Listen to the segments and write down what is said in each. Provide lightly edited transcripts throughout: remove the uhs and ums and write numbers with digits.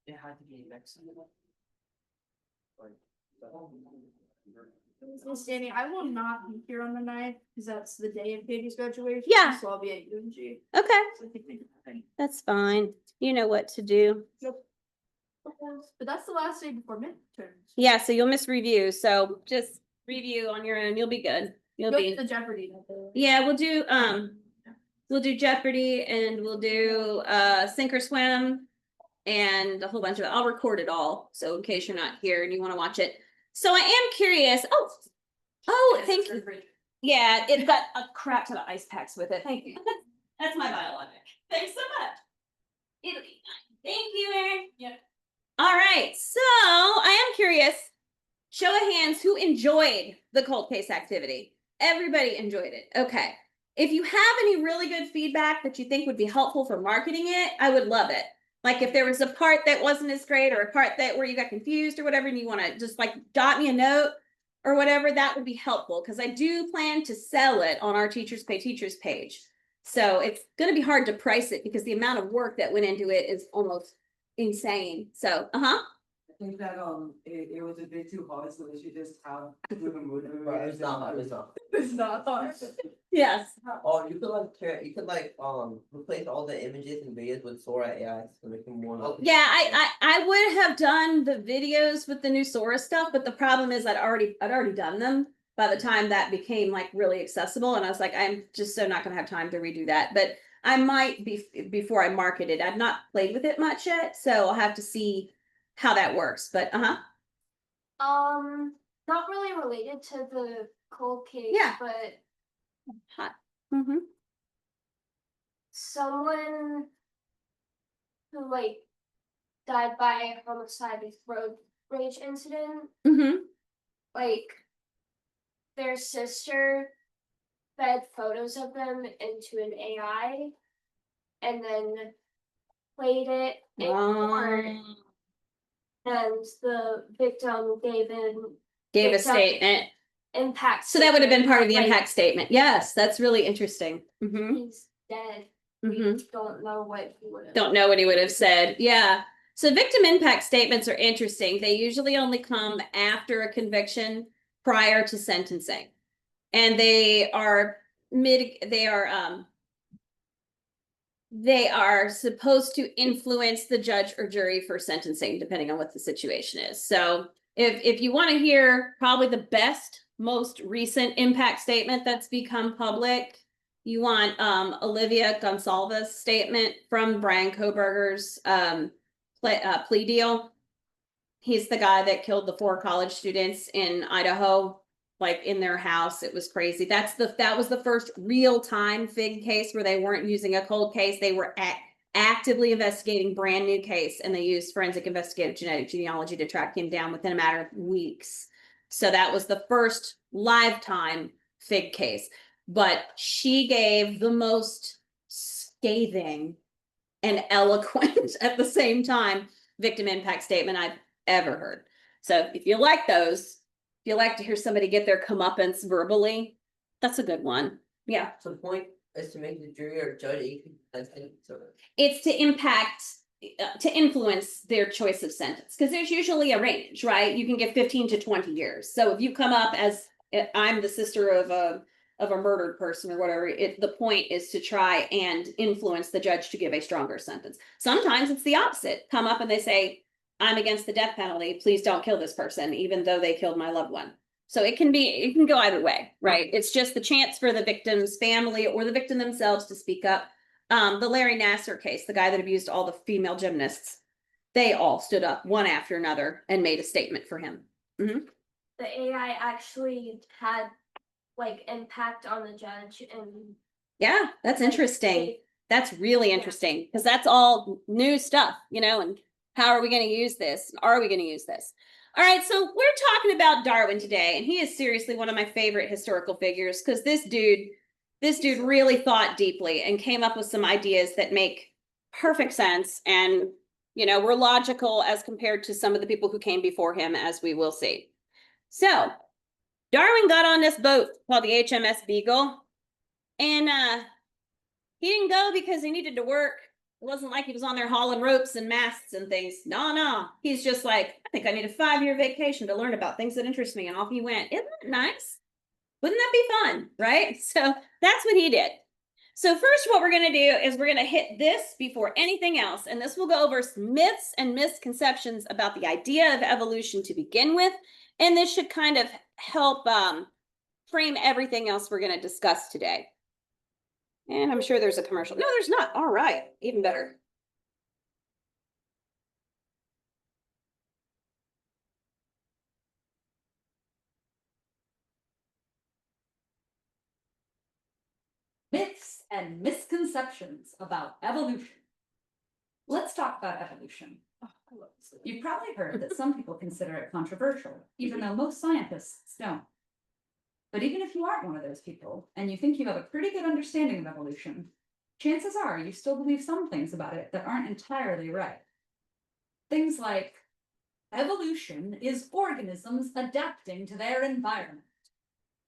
It had to be next. Miss Danny, I will not be here on the 9th because that's the day of Katie's graduation. Yeah. So I'll be at UNG. Okay, So I think they can happen. that's fine. You know what to do. But that's the last day before midterms. Yeah, so you'll miss review. So just review on your own. You'll be good. You'll Go be. to the Jeopardy. Yeah, we'll do Jeopardy and we'll do Sink or Swim and a whole bunch of I'll record it all. So in case you're not here and you want to watch it. So I am curious. Oh, thank you. Yeah, it got a crap ton of ice packs with it. Thank you. That's my biologic. Thanks so much. It'll be fine. Thank you, Erin. Yep. All right. So I am curious. Show of hands who enjoyed the cold case activity. Everybody enjoyed it. Okay. If you have any really good feedback that you think would be helpful for marketing it, I would love it. Like if there was a part that wasn't as great or a part that where you got confused or whatever, and you want to just like jot me a note or whatever, that would be helpful because I do plan to sell it on our Teachers Pay Teachers page. So it's going to be hard to price it because the amount of work that went into it is almost insane. So, I think that it was a bit too hard, so they should just have to do the movie. It's not hard, it's not. It's not hard. Yes. Oh, you could replace all the images and videos with Sora AI to make them more. Yeah, I would have done the videos with the new Sora stuff, but the problem is I'd already done them by the time that became like really accessible, and I was like, I'm just so not gonna have time to redo that. But I might be before I market it. I've not played with it much yet, so I'll have to see how that works. But not really related to the cold case, Yeah. but hot. someone who like died by a homicide road rage incident, like their sister fed photos of them into an AI and then played it in court, and the victim Gave a statement. impact. So that would have been part of the like, impact statement. Yes, that's really interesting. He's dead. We don't know what he would have. Don't know what he would have said. Yeah. So victim impact statements are interesting. They usually only come after a conviction, prior to sentencing. And they are supposed to influence the judge or jury for sentencing, depending on what the situation is. So if you want to hear probably the best, most recent impact statement that's become public, you want Olivia Gonsalves' statement from Brian Kohberger's plea deal. He's the guy that killed the 4 college students in Idaho, like in their house. It was crazy. That was the first real-time FIG case where they weren't using a cold case. They were actively investigating brand new case, and they used forensic investigative genetic genealogy to track him down within a matter of weeks. So that was the first live time FIG case. But she gave the most scathing and eloquent at the same time victim impact statement I've ever heard. So if you like those, if you like to hear somebody get their comeuppance verbally, that's a good one. Yeah. So the point is to make the jury or judge It's to influence their choice of sentence, because there's usually a range, right? You can get 15 to 20 years. So if you come up as I'm the sister of a murdered person or whatever, the point is to try and influence the judge to give a stronger sentence. Sometimes it's the opposite. Come up and they say, I'm against the death penalty. Please don't kill this person, even though they killed my loved one. So it can go either way, right? It's just the chance for the victim's family or the victim themselves to speak up. The Larry Nassar case, the guy that abused all the female gymnasts, they all stood up one after another and made a statement for him. The AI actually had like impact on the judge, and yeah, that's interesting. That's really interesting because that's all new stuff, and how are we going to use this? Are we going to use this? All right, so we're talking about Darwin today, and he is seriously one of my favorite historical figures because this dude really thought deeply and came up with some ideas that make perfect sense and, were logical as compared to some of the people who came before him, as we will see. So Darwin got on this boat called the HMS Beagle, and he didn't go because he needed to work It wasn't like he was on there hauling ropes and masts and things. No. He's just like, I think I need a 5-year vacation to learn about things that interest me. And off he went. Isn't that nice? Wouldn't that be fun? Right? So that's what he did. So first, what we're going to do is we're going to hit this before anything else. And this will go over myths and misconceptions about the idea of evolution to begin with. And this should kind of help frame everything else we're going to discuss today. And I'm sure there's a commercial. No, there's not. All right. Even better. Myths and misconceptions about evolution. Let's talk about evolution. You've probably heard that some people consider it controversial, even though most scientists don't. But even if you aren't one of those people, and you think you have a pretty good understanding of evolution, chances are you still believe some things about it that aren't entirely right. Things like, evolution is organisms adapting to their environment.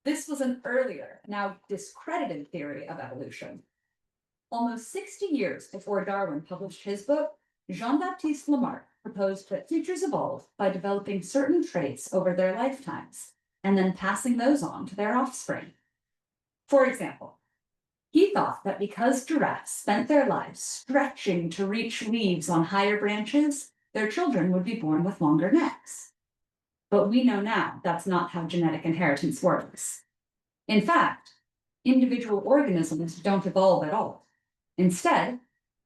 This was an earlier, now discredited theory of evolution. Almost 60 years before Darwin published his book, Jean-Baptiste Lamarck proposed that creatures evolve by developing certain traits over their lifetimes, and then passing those on to their offspring. For example, he thought that because giraffes spent their lives stretching to reach leaves on higher branches, their children would be born with longer necks. But we know now that's not how genetic inheritance works. In fact, individual organisms don't evolve at all. Instead,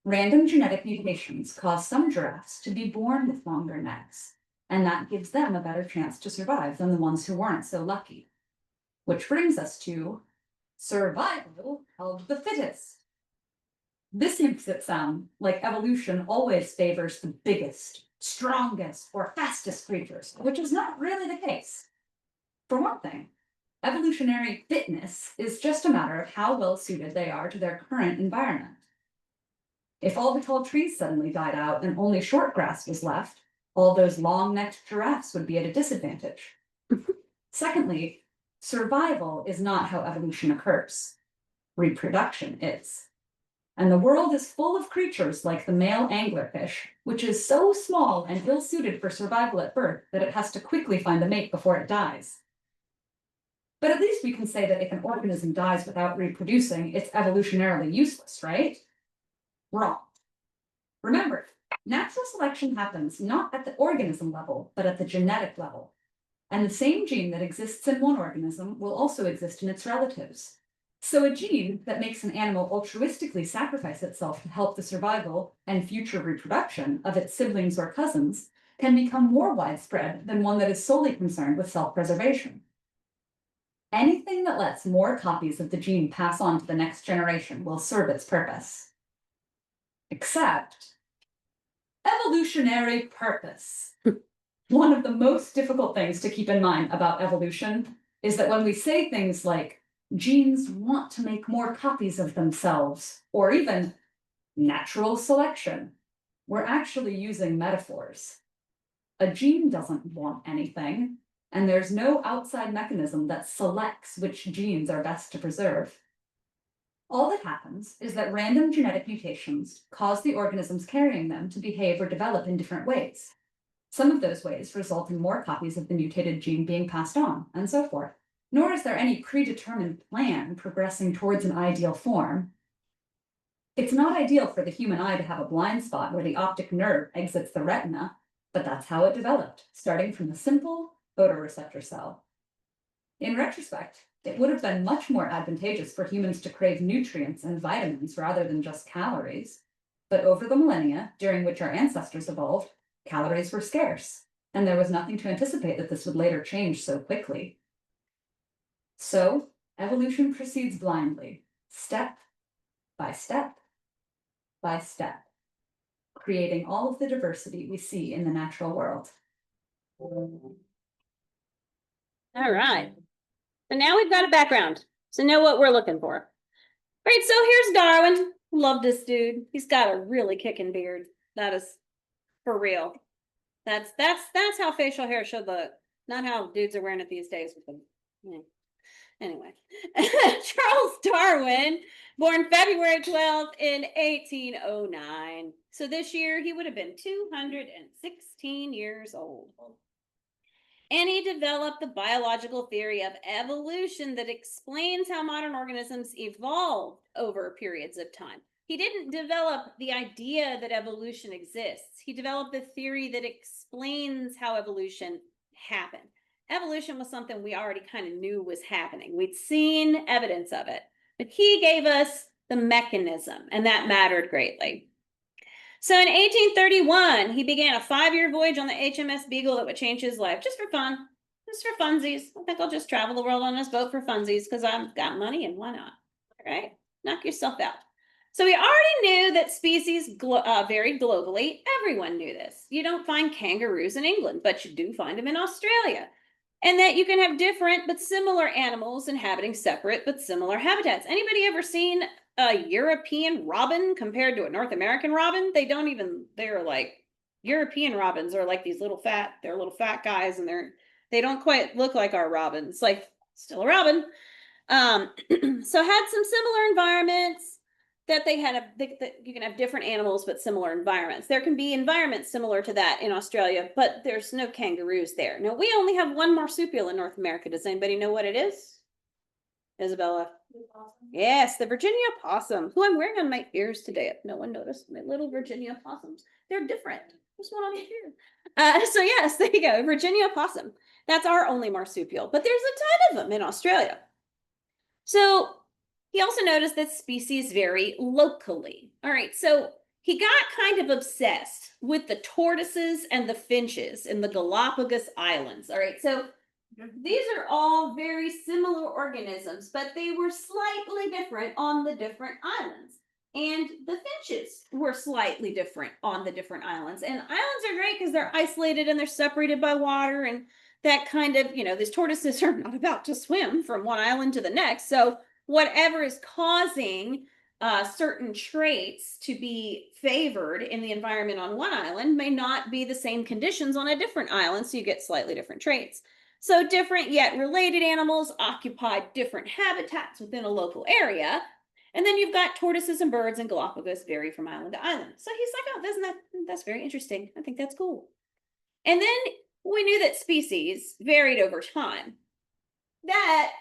random genetic mutations cause some giraffes to be born with longer necks, and that gives them a better chance to survive than the ones who weren't so lucky. Which brings us to survival of the fittest. This makes it sound like evolution always favors the biggest, strongest, or fastest creatures, which is not really the case. For one thing, evolutionary fitness is just a matter of how well suited they are to their current environment. If all the tall trees suddenly died out and only short grass was left, all those long-necked giraffes would be at a disadvantage. Secondly, survival is not how evolution occurs. Reproduction is. And the world is full of creatures like the male anglerfish, which is so small and ill-suited for survival at birth that it has to quickly find a mate before it dies. But at least we can say that if an organism dies without reproducing, it's evolutionarily useless, right? Wrong. Remember, natural selection happens not at the organism level, but at the genetic level. And the same gene that exists in one organism will also exist in its relatives. So a gene that makes an animal altruistically sacrifice itself to help the survival and future reproduction of its siblings or cousins can become more widespread than one that is solely concerned with self-preservation. Anything that lets more copies of the gene pass on to the next generation will serve its purpose. Except evolutionary purpose. One of the most difficult things to keep in mind about evolution is that when we say things like genes want to make more copies of themselves, or even natural selection, we're actually using metaphors. A gene doesn't want anything, and there's no outside mechanism that selects which genes are best to preserve. All that happens is that random genetic mutations cause the organisms carrying them to behave or develop in different ways. Some of those ways result in more copies of the mutated gene being passed on, and so forth. Nor is there any predetermined plan progressing towards an ideal form. It's not ideal for the human eye to have a blind spot where the optic nerve exits the retina, but that's how it developed, starting from the simple photoreceptor cell. In retrospect, it would have been much more advantageous for humans to crave nutrients and vitamins rather than just calories. But over the millennia, during which our ancestors evolved, calories were scarce, and there was nothing to anticipate that this would later change so quickly. So, evolution proceeds blindly, step by step by step, creating all of the diversity we see in the natural world. All right. So now we've got a background. So know what we're looking for. All right, so here's Darwin. Love this dude. He's got a really kicking beard. That is for real. That's how facial hair should look. Not how dudes are wearing it these days with them. Yeah. Anyway, Charles Darwin Born February 12th in 1809. So this year he would have been 216 years old. And he developed the biological theory of evolution that explains how modern organisms evolved over periods of time. He didn't develop the idea that evolution exists. He developed the theory that explains how evolution happened. Evolution was something we already kind of knew was happening. We'd seen evidence of it, but he gave us the mechanism, and that mattered greatly. So in 1831, he began a 5-year voyage on the HMS Beagle that would change his life, just for fun, just for funsies. I think I'll just travel the world on this boat for funsies because I've got money and why not? All right, knock yourself out. So we already knew that species varied globally. Everyone knew this. You don't find kangaroos in England, but you do find them in Australia. And that you can have different but similar animals inhabiting separate but similar habitats. Anybody ever seen a European robin compared to a North American robin? They're like, European robins are like these they're little fat guys, and they don't quite look like our robins, like still a robin. So had some similar environments that you can have different animals, but similar environments. There can be environments similar to that in Australia, but there's no kangaroos there. Now, we only have one marsupial in North America. Does anybody know what it is? Isabella? Yes, the Virginia possum, who I'm wearing on my ears today, if no one noticed. My little Virginia possums. They're different. There's one on here. So yes, there you go, Virginia possum. That's our only marsupial, but there's a ton of them in Australia. So he also noticed that species vary locally. All right, so he got kind of obsessed with the tortoises and the finches in the Galapagos Islands. All right, so these are all very similar organisms, but they were slightly different on the different islands. And the finches were slightly different on the different islands. And islands are great because they're isolated and they're separated by water, and that kind of, these tortoises are not about to swim from one island to the next. So whatever is causing certain traits to be favored in the environment on one island may not be the same conditions on a different island, so you get slightly different traits. So different yet related animals occupy different habitats within a local area. And then you've got tortoises and birds, and Galapagos vary from island to island. So he's like, oh, that's very interesting. I think that's cool. And then we knew that species varied over time. That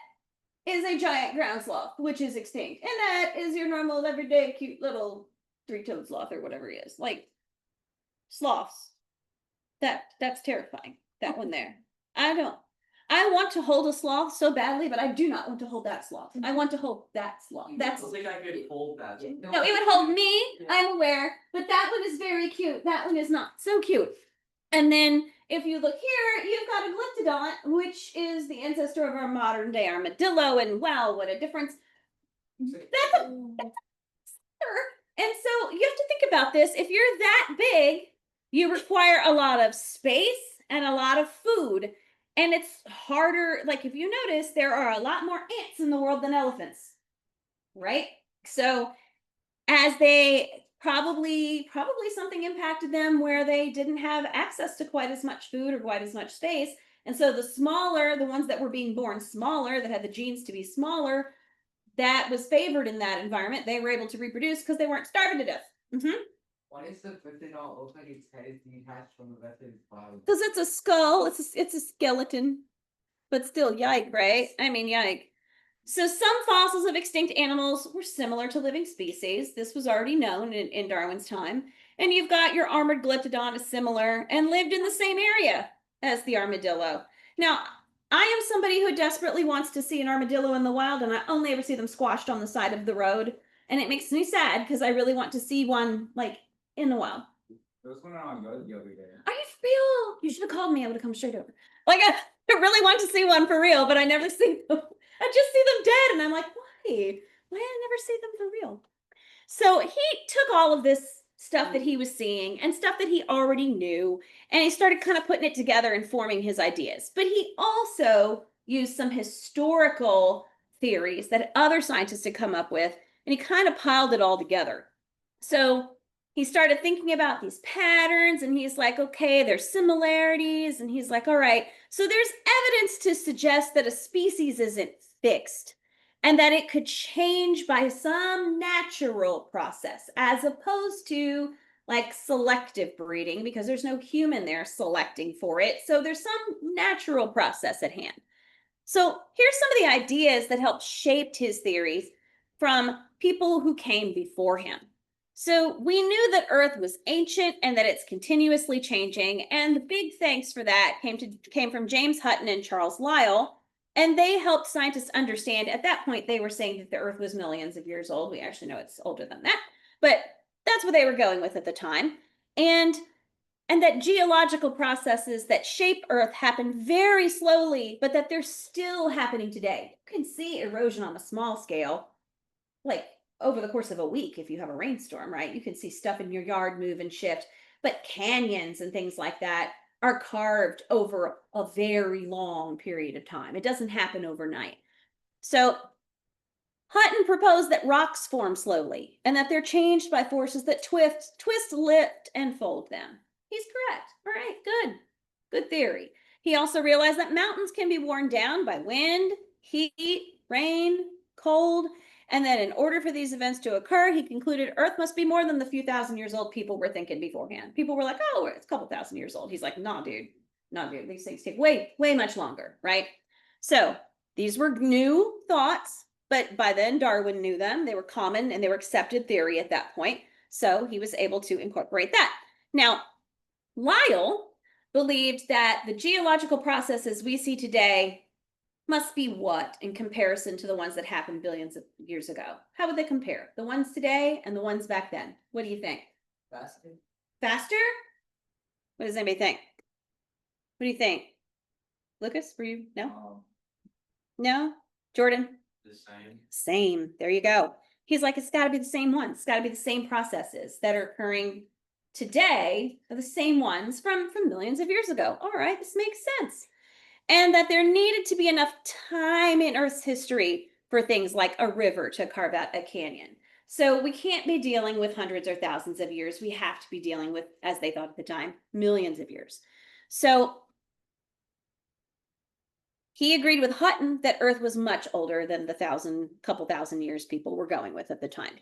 is a giant ground sloth, which is extinct. And that is your normal, everyday, cute little 3-toed sloth or whatever he is. Like, sloths. That's terrifying, that one there. I want to hold a sloth so badly, but I do not want to hold that sloth. I want to hold that sloth. I don't think I could hold that. No, it would hold me, I'm aware, but that one is very cute. That one is not so cute. And then if you look here, you've got a glyptodont, which is the ancestor of our modern day armadillo, and wow, what a difference. That's a and so you have to think about this. If you're that big, you require a lot of space and a lot of food. And it's harder, like if you notice, there are a lot more ants in the world than elephants, right? So as they probably something impacted them where they didn't have access to quite as much food or quite as much space. And so the ones that were being born smaller, that had the genes to be smaller, that was favored in that environment. They were able to reproduce because they weren't starving to death. Why is the glyptodont look like its head is detached from the rest of its body? Because it's a skull, it's a skeleton, but still, yike, right? I mean, yike. So some fossils of extinct animals were similar to living species. This was already known in Darwin's time. And you've got your armored glyptodont is similar and lived in the same area as the armadillo. Now, I am somebody who desperately wants to see an armadillo in the wild, and I only ever see them squashed on the side of the road. And it makes me sad because I really want to see one like in the wild. There was one on good the other day. Are you for real? You should have called me. I would have come straight over. Like I really want to see one for real, but I never see them. I just see them dead, and I'm like, why? Why I never see them for real? So he took all of this stuff that he was seeing and stuff that he already knew, and he started kind of putting it together and forming his ideas. But he also used some historical theories that other scientists had come up with, and he kind of piled it all together. So he started thinking about these patterns, and he's like, okay, there's similarities. And he's like, all right, so there's evidence to suggest that a species isn't fixed. and that it could change by some natural process as opposed to like selective breeding, because there's no human there selecting for it. So there's some natural process at hand. So here's some of the ideas that helped shape his theories from people who came before him. So we knew that Earth was ancient and that it's continuously changing. And the big thanks for that came from James Hutton and Charles Lyell. And they helped scientists understand. At that point, they were saying that the Earth was millions of years old. We actually know it's older than that, but that's what they were going with at the time. And that geological processes that shape Earth happen very slowly, but that they're still happening today. You can see erosion on a small scale, like over the course of a week if you have a rainstorm, right? You can see stuff in your yard move and shift, but canyons and things like that are carved over a very long period of time. It doesn't happen overnight. So Hutton proposed that rocks form slowly and that they're changed by forces that twist, lift, and fold them. He's correct. All right, good. Good theory. He also realized that mountains can be worn down by wind, heat, rain, cold, and that in order for these events to occur, he concluded Earth must be more than the few thousand years old people were thinking beforehand. People were like, oh, it's a couple thousand years old. He's like, no, dude. No, dude. These things take way, way much longer, right? So these were new thoughts, but by then Darwin knew them. They were common and they were accepted theory at that point. So he was able to incorporate that. Now, Lyell believed that the geological processes we see today must be what in comparison to the ones that happened billions of years ago? How would they compare? The ones today and the ones back then? What do you think? Faster. Faster? What does anybody think? What do you think? Lucas, were you? No? No? Jordan? The same. Same. There you go. He's like, it's got to be the same ones. It's got to be the same processes that are occurring today are the same ones from millions of years ago. All right, this makes sense. And that there needed to be enough time in Earth's history for things like a river to carve out a canyon. So we can't be dealing with hundreds or thousands of years. We have to be dealing with, as they thought at the time, millions of years. So he agreed with Hutton that Earth was much older than the couple thousand years people were going with at the time.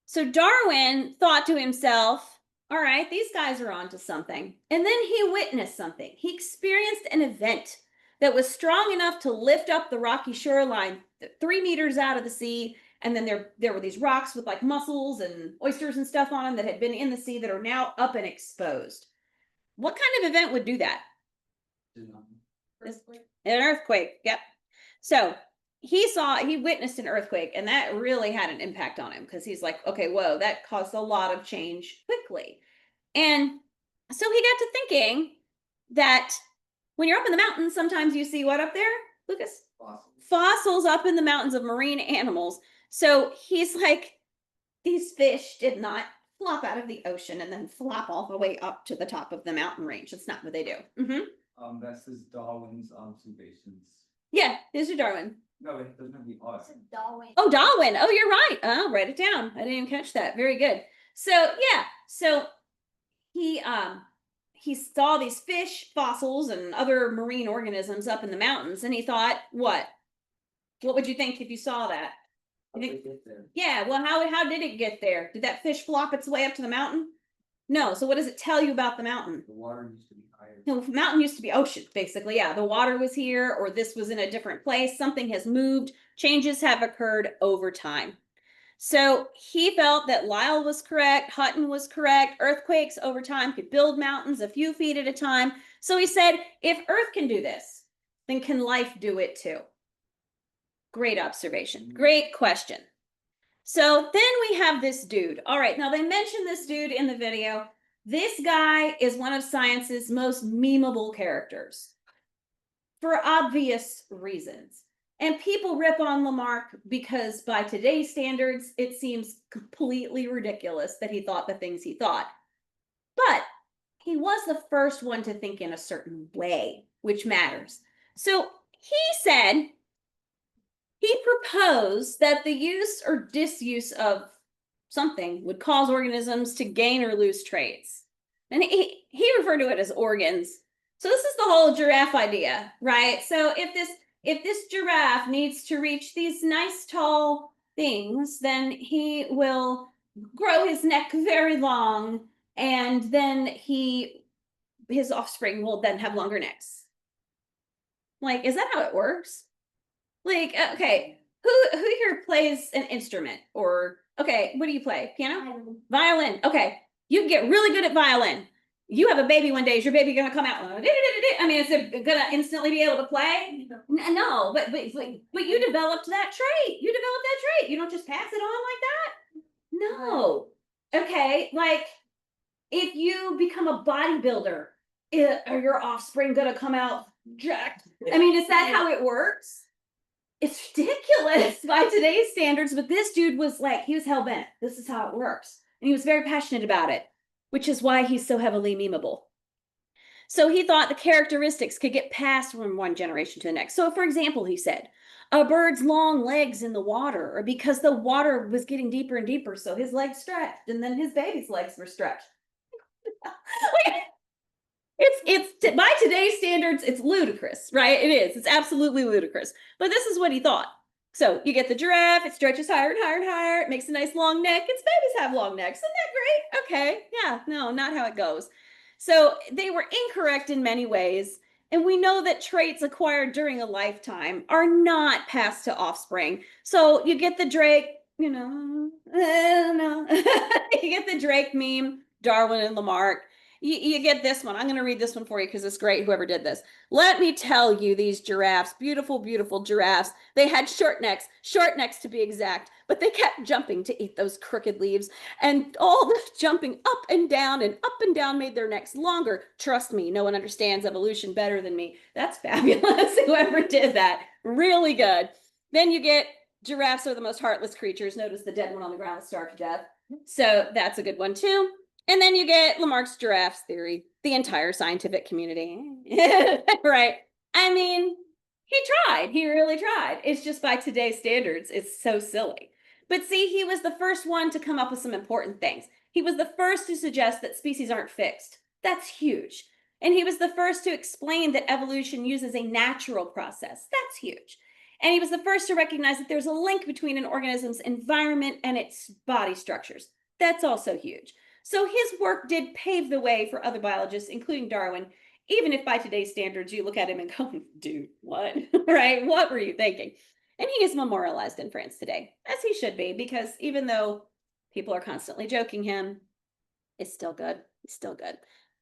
So Darwin thought to himself, all right, these guys are onto something. And then he witnessed something. He experienced an event that was strong enough to lift up the rocky shoreline 3 meters out of the sea. And then there were these rocks with like mussels and oysters and stuff on them that had been in the sea that are now up and exposed. What kind of event would do that? Earthquake. An earthquake. Yep. So he witnessed an earthquake, and that really had an impact on him because he's like, okay, whoa, that caused a lot of change quickly. And so he got to thinking that when you're up in the mountains, sometimes you see what up there, Lucas? Fossils up in the mountains of marine animals. So he's like, these fish did not flop out of the ocean and then flop all the way up to the top of the mountain range. That's not what they do. That's just Darwin's observations. Yeah, these are Darwin. No, it doesn't have the R. It's a Darwin. Oh, Darwin. Oh, you're right. I'll write it down. I didn't even catch that. Very good. So yeah, so he saw these fish fossils and other marine organisms up in the mountains, and he thought, what would you think if you saw that? How did it get there? Yeah, well, how did it get there? Did that fish flop its way up to the mountain? No. So what does it tell you about the mountain? The water used to be higher. No, mountain used to be ocean, basically. Yeah, the water was here, or this was in a different place. Something has moved. Changes have occurred over time. So he felt that Lyell was correct, Hutton was correct. Earthquakes over time could build mountains a few feet at a time. So he said, if Earth can do this, then can life do it too? Great observation. Great question. So then we have this dude. All right, now they mentioned this dude in the video. This guy is one of science's most memeable characters for obvious reasons. And people rip on Lamarck because by today's standards, it seems completely ridiculous that he thought the things he thought. But he was the first one to think in a certain way, which matters. So he said, he proposed that the use or disuse of something would cause organisms to gain or lose traits. And he referred to it as organs. So this is the whole giraffe idea, right? So if if this giraffe needs to reach these nice tall things, then he will grow his neck very long, and then his offspring will then have longer necks. Like, is that how it works? Like, okay, who here plays an instrument? Or, okay, what do you play? Piano? Violin. Okay, you get really good at violin. You have a baby one day. Is your baby gonna come out? I mean, is it gonna instantly be able to play? No, but you developed that trait. You developed that trait. You don't just pass it on like that. No. Okay, like if you become a bodybuilder, are your offspring gonna come out jacked? I mean, is that how it works? It's ridiculous by today's standards, but this dude was like, he was hell bent. This is how it works. And he was very passionate about it, which is why he's so heavily memeable. So he thought the characteristics could get passed from one generation to the next. So for example, he said, a bird's long legs in the water, or because the water was getting deeper and deeper, so his legs stretched, and then his baby's legs were stretched. It's by today's standards, it's ludicrous, right? It is. It's absolutely ludicrous. But this is what he thought. So you get the giraffe, it stretches higher and higher and higher, it makes a nice long neck. Its babies have long necks. Isn't that great? Okay. Yeah, no, not how it goes. So they were incorrect in many ways. And we know that traits acquired during a lifetime are not passed to offspring. So you get the Drake, you know, you get the Drake meme, Darwin and Lamarck. You get this one. I'm going to read this one for you because it's great, whoever did this. Let me tell you, these giraffes, beautiful, beautiful giraffes, they had short necks to be exact, but they kept jumping to eat those crooked leaves. And all this jumping up and down made their necks longer. Trust me, no one understands evolution better than me. That's fabulous, whoever did that. Really good. Then you get giraffes are the most heartless creatures. Notice the dead one on the ground starved to death. So that's a good one too. And then you get Lamarck's giraffes theory, the entire scientific community. Right. I mean, he really tried. It's just by today's standards, it's so silly. But see, he was the first one to come up with some important things. He was the first to suggest that species aren't fixed. That's huge. And he was the first to explain that evolution uses a natural process. That's huge. And he was the first to recognize that there's a link between an organism's environment and its body structures. That's also huge. So his work did pave the way for other biologists, including Darwin, even if by today's standards you look at him and go, dude, what? Right? What were you thinking? And he is memorialized in France today, as he should be, because even though people are constantly joking him, it's still good. It's still good.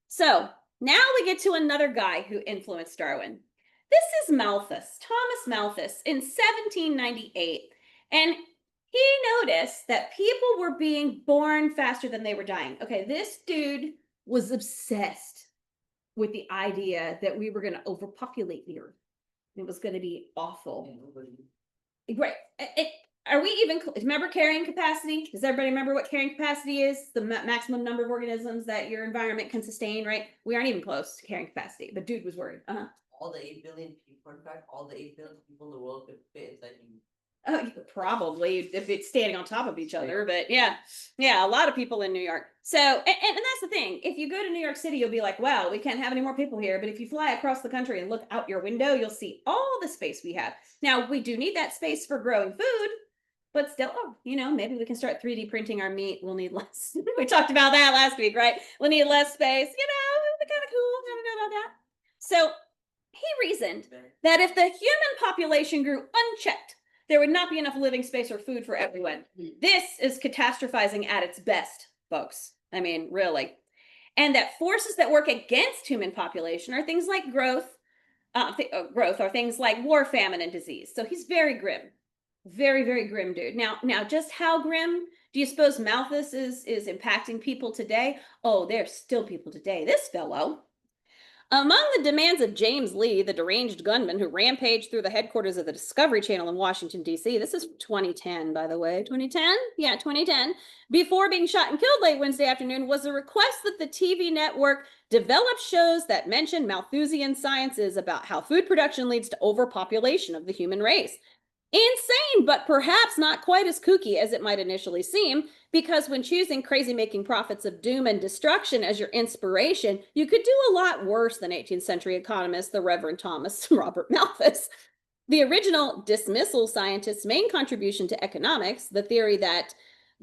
So now we get to another guy who influenced Darwin. This is Malthus, Thomas Malthus, in 1798. And he noticed that people were being born faster than they were dying. Okay, this dude was obsessed with the idea that we were going to overpopulate the earth. It was going to be awful. Right. Are we even, remember carrying capacity? Does everybody remember what carrying capacity is? The maximum number of organisms that your environment can sustain, right? We aren't even close to carrying capacity, but dude was worried. All the 8 billion people, in fact, all the 8 billion people in the world could fit inside you. Probably if it's standing on top of each other, but yeah, a lot of people in New York. So, and that's the thing. If you go to New York City, you'll be like, wow, we can't have any more people here. But if you fly across the country and look out your window, you'll see all the space we have. Now, we do need that space for growing food, but still, maybe we can start 3D printing our meat. We'll need less. We talked about that last week, right? We'll need less space. It'll be kind of cool. I don't know about that. So he reasoned that if the human population grew unchecked, there would not be enough living space or food for everyone. This is catastrophizing at its best, folks. I mean, really. And that forces that work against human population are things like growth are things like war, famine, and disease. So he's very grim. Very, very grim dude. Now, just how grim do you suppose Malthus is impacting people today? Oh, there's still people today. This fellow, among the demands of James Lee, the deranged gunman who rampaged through the headquarters of the Discovery Channel in Washington, D.C. This is 2010, by the way. 2010? Yeah, 2010. Before being shot and killed late Wednesday afternoon was a request that the TV network develop shows that mention Malthusian sciences about how food production leads to overpopulation of the human race. Insane, but perhaps not quite as kooky as it might initially seem, because when choosing crazy-making prophets of doom and destruction as your inspiration, you could do a lot worse than 18th century economist, the Reverend Thomas Robert Malthus. The original dismissal scientist's main contribution to economics, the theory that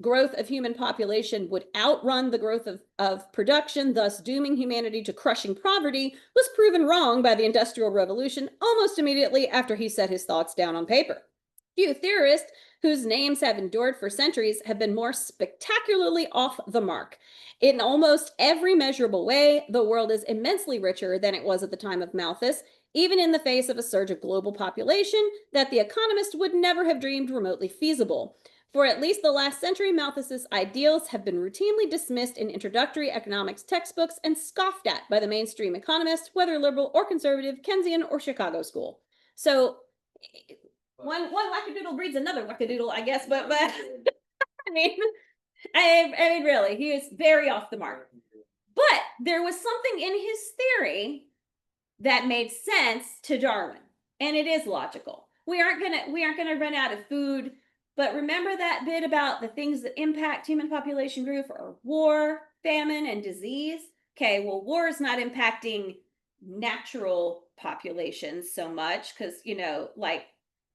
growth of human population would outrun the growth of production, thus dooming humanity to crushing poverty, was proven wrong by the Industrial Revolution almost immediately after he set his thoughts down on paper. Few theorists whose names have endured for centuries have been more spectacularly off the mark. In almost every measurable way, the world is immensely richer than it was at the time of Malthus, even in the face of a surge of global population that the economist would never have dreamed remotely feasible. For at least the last century, Malthus's ideals have been routinely dismissed in introductory economics textbooks and scoffed at by the mainstream economist, whether liberal or conservative, Keynesian or Chicago school. So one wackadoodle breeds another wackadoodle, I guess, but I mean, I mean, really, he was very off the mark. But there was something in his theory that made sense to Darwin, and it is logical. We aren't gonna run out of food, but remember that bit about the things that impact human population growth are war, famine, and disease. Okay, well, war is not impacting natural populations so much because, you know, like,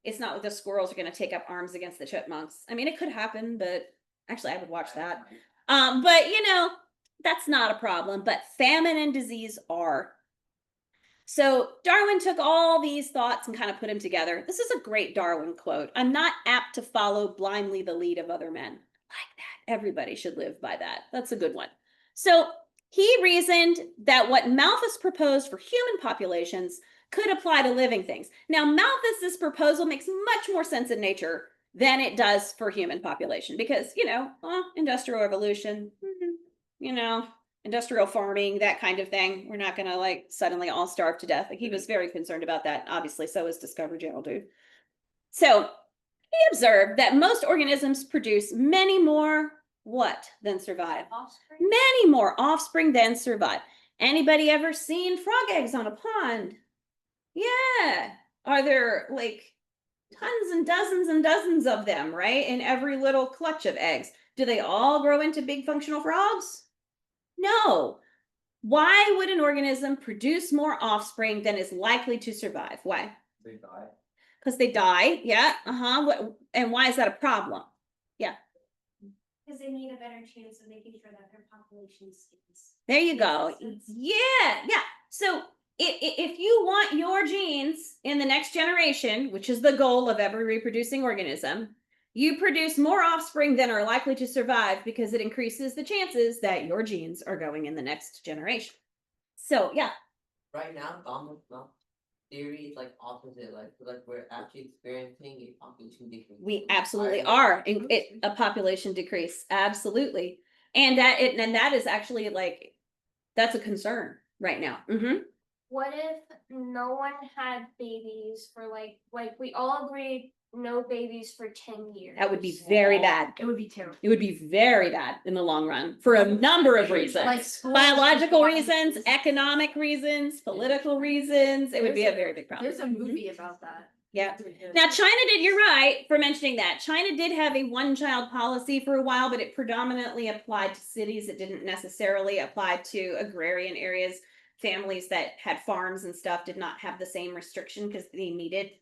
it's not like the squirrels are going to take up arms against the chipmunks. I mean, it could happen, but actually I would watch that. But you know, that's not a problem, but famine and disease are. So Darwin took all these thoughts and kind of put them together. This is a great Darwin quote. I'm not apt to follow blindly the lead of other men. Like that. Everybody should live by that. That's a good one. So he reasoned that what Malthus proposed for human populations could apply to living things. Now, Malthus's proposal makes much more sense in nature than it does for human population because, you know, industrial revolution, you know, industrial farming, that kind of thing. We're not going to like suddenly all starve to death. Like he was very concerned about that. Obviously, so is Discovery Channel dude. So he observed that most organisms produce many more what than survive? Offspring? Many more offspring than survive. Anybody ever seen frog eggs on a pond? Yeah. Are there like tons and dozens of them, right? In every little clutch of eggs. Do they all grow into big functional frogs? No. Why would an organism produce more offspring than is likely to survive? Why? They die. Because they die. Yeah. And why is that a problem? Yeah. Because they need a better chance of making sure that their population stays. There you go. Yeah. So if you want your genes in the next generation, which is the goal of every reproducing organism, you produce more offspring than are likely to survive because it increases the chances that your genes are going in the next generation. So yeah. Right now, Donald's theory is like opposite, like we're actually experiencing a population decrease. We absolutely are a population decrease. Absolutely. And that is actually like, that's a concern right now. What if no one had babies for like we all agreed no babies for 10 years? That would be very bad. It would be terrible. It would be very bad in the long run for a number of reasons. Like schools, Biological just reasons, economic reasons, political reasons. It would be a very big problem. There's a movie about that. Yeah. Now, China did, you're right for mentioning that. China did have a one-child policy for a while, but it predominantly applied to cities. It didn't necessarily apply to agrarian areas. Families that had farms and stuff did not have the same restriction because they needed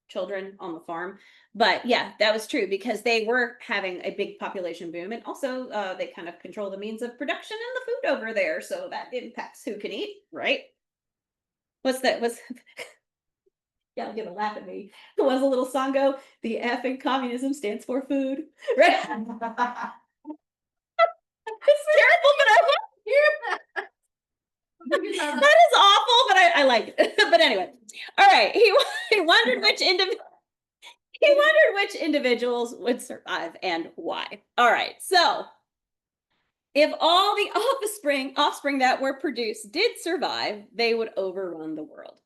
children on the farm. But yeah, that was true because they were having a big population boom. And also they kind of control the means of production and the food over there. So that impacts who can eat, right? Y'all gonna laugh at me. There was a little song go, the F in communism stands for food. Right? It's terrible, but I want to hear that. That is awful, but I like it. But anyway, all right. He wondered which individuals would survive and why. All right. So if all the offspring that were produced did survive, they would overrun the world.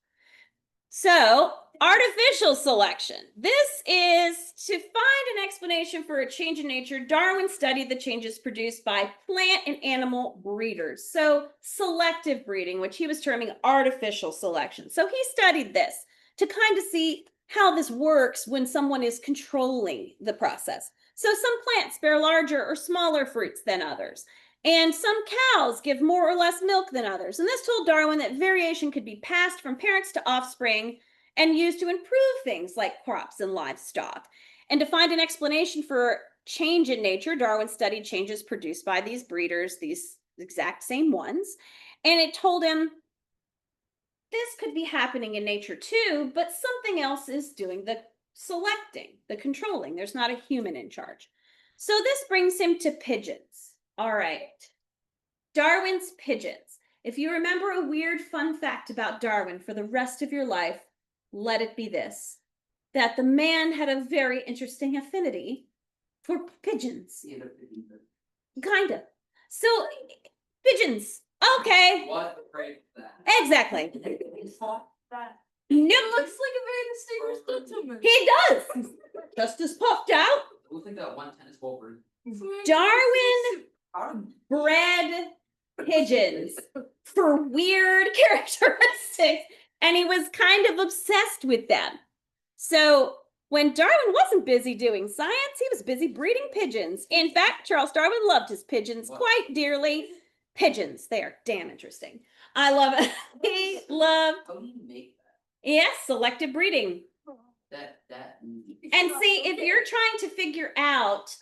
So artificial selection. This is to find an explanation for a change in nature. Darwin studied the changes produced by plant and animal breeders. So selective breeding, which he was terming artificial selection. So he studied this to kind of see how this works when someone is controlling the process. So some plants bear larger or smaller fruits than others. And some cows give more or less milk than others. And this told Darwin that variation could be passed from parents to offspring and used to improve things like crops and livestock. And to find an explanation for change in nature, Darwin studied changes produced by these breeders, these exact same ones. And it told him this could be happening in nature too, but something else is doing the selecting, the controlling. There's not a human in charge. So this brings him to pigeons. All right. Darwin's pigeons. If you remember a weird fun fact about Darwin for the rest of your life, let it be this, that the man had a very interesting affinity for pigeons. Kind of. So, pigeons. Okay. What phrase is that? Exactly. That Nope. looks like a very distinguished gentleman. He does. Just as puffed out. It looks like that one tennis ball bird. Darwin bred pigeons for weird characteristics, and he was kind of obsessed with them. So when Darwin wasn't busy doing science, he was busy breeding pigeons. In fact, Charles Darwin loved his pigeons quite dearly. Pigeons, they are damn interesting. I love it. He loved, How do you make yes, selective breeding. that? And see, if you're trying to figure out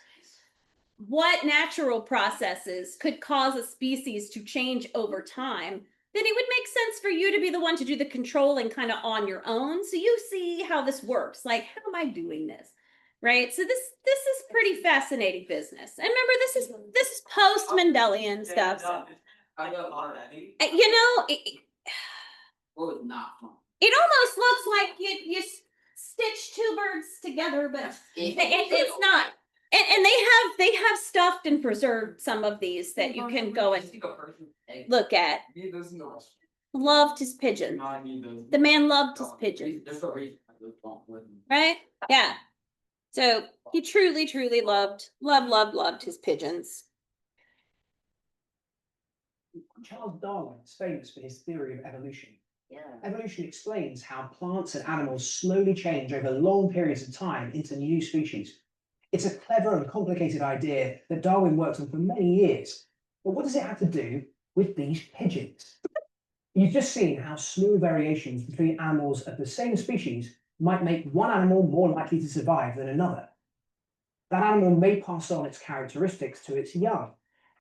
what natural processes could cause a species to change over time, then it would make sense for you to be the one to do the controlling kind of on your own. So you see how this works. Like, how am I doing this? Right? So this is pretty fascinating business. And remember, this is post Mendelian stuff. So, I got a lot of that. you know, What was not fun? it almost looks like you stitch two birds together, but it's not. And they have stuffed and preserved some of these that you can go and look at. He doesn't know. Loved his pigeon. The man loved his pigeon, There's a reason I just don't live in. right? Yeah. So he truly, truly loved his pigeons. Charles Darwin is famous for his theory of evolution. Yeah. Evolution explains how plants and animals slowly change over long periods of time into new species. It's a clever and complicated idea that Darwin worked on for many years. But what does it have to do with these pigeons? You've just seen how small variations between animals of the same species might make one animal more likely to survive than another. That animal may pass on its characteristics to its young.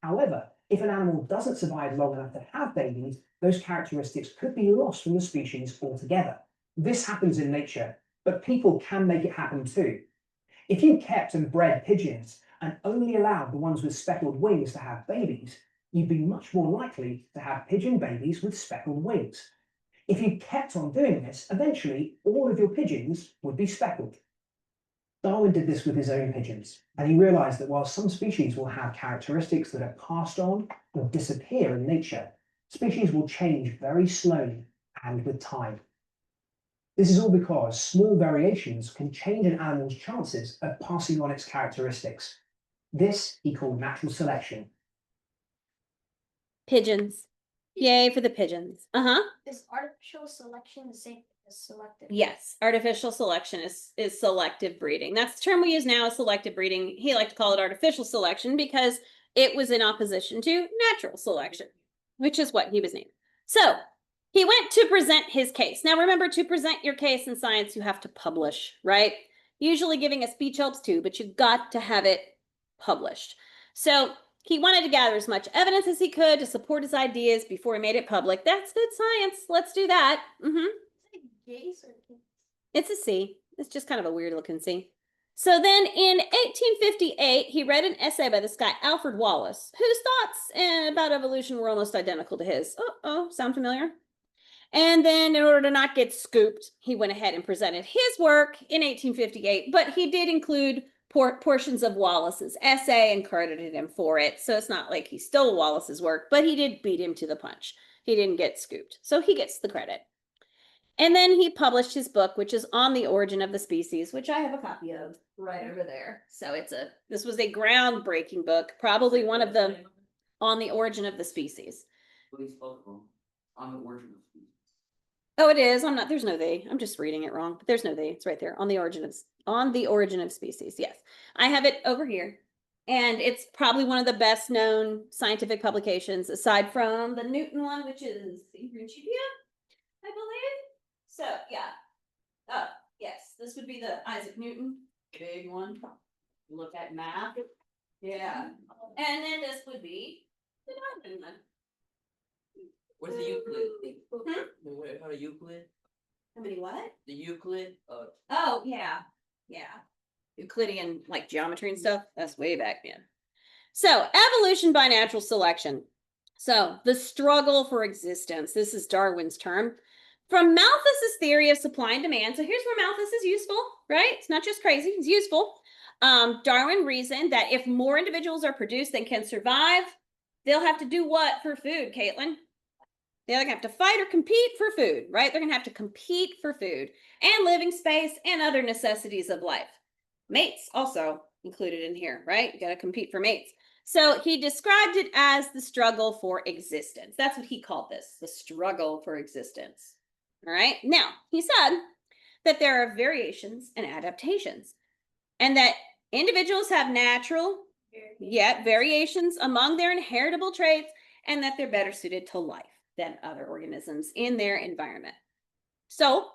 However, if an animal doesn't survive long enough to have babies, those characteristics could be lost from the species altogether. This happens in nature, but people can make it happen too. If you kept and bred pigeons and only allowed the ones with speckled wings to have babies, you'd be much more likely to have pigeon babies with speckled wings. If you kept on doing this, eventually all of your pigeons would be speckled. Darwin did this with his own pigeons, and he realized that while some species will have characteristics that are passed on or disappear in nature, species will change very slowly and with time. This is all because small variations can change an animal's chances of passing on its characteristics. This he called natural selection. Pigeons. Yay for the pigeons. Is artificial selection the same as selective? Yes, artificial selection is selective breeding. That's the term we use now, is selective breeding. He liked to call it artificial selection because it was in opposition to natural selection, which is what he was named. So he went to present his case. Now remember, to present your case in science, you have to publish, right? Usually giving a speech helps too, but you've got to have it published. So he wanted to gather as much evidence as he could to support his ideas before he made it public. That's good science. Let's do that. It's a C. It's just kind of a weird looking C. So then in 1858, he read an essay by this guy, Alfred Wallace, whose thoughts about evolution were almost identical to his. Sound familiar? And then in order to not get scooped, he went ahead and presented his work in 1858, but he did include portions of Wallace's essay and credited him for it. So it's not like he stole Wallace's work, but he did beat him to the punch. He didn't get scooped. So he gets the credit. And then he published his book, which is On the Origin of the Species, which I have a copy of right over there. So this was a groundbreaking book, probably one of the On the Origin of the Species. Please spell it wrong. On the origin of species. Oh, it is. There's no they. I'm just reading it wrong, but there's no they. It's right there. On the Origin of Species. Yes. I have it over here. And it's probably one of the best known scientific publications aside from the Newton one, which is the Principia, I believe. So yeah. Yes, this would be the Isaac Newton, big one. Look at math. Yeah, and then this would be the Darwin one. Where's the Euclid? Hmm? Where, how the Euclid? How many what? The Euclid, Oh, yeah, yeah. Euclidean, like geometry and stuff, that's way back then. So, evolution by natural selection. So, the struggle for existence. This is Darwin's term. From Malthus's theory of supply and demand. So, here's where Malthus is useful, right? It's not just crazy, it's useful. Darwin reasoned that if more individuals are produced than can survive, they'll have to do what for food, Caitlin? They're gonna have to fight or compete for food, right? They're gonna have to compete for food and living space and other necessities of life. Mates also included in here, right? You gotta compete for mates. So he described it as the struggle for existence. That's what he called this, the struggle for existence. All right. Now, he said that there are variations and adaptations, and that individuals have natural, yet variations among their inheritable traits, and that they're better suited to life than other organisms in their environment. So,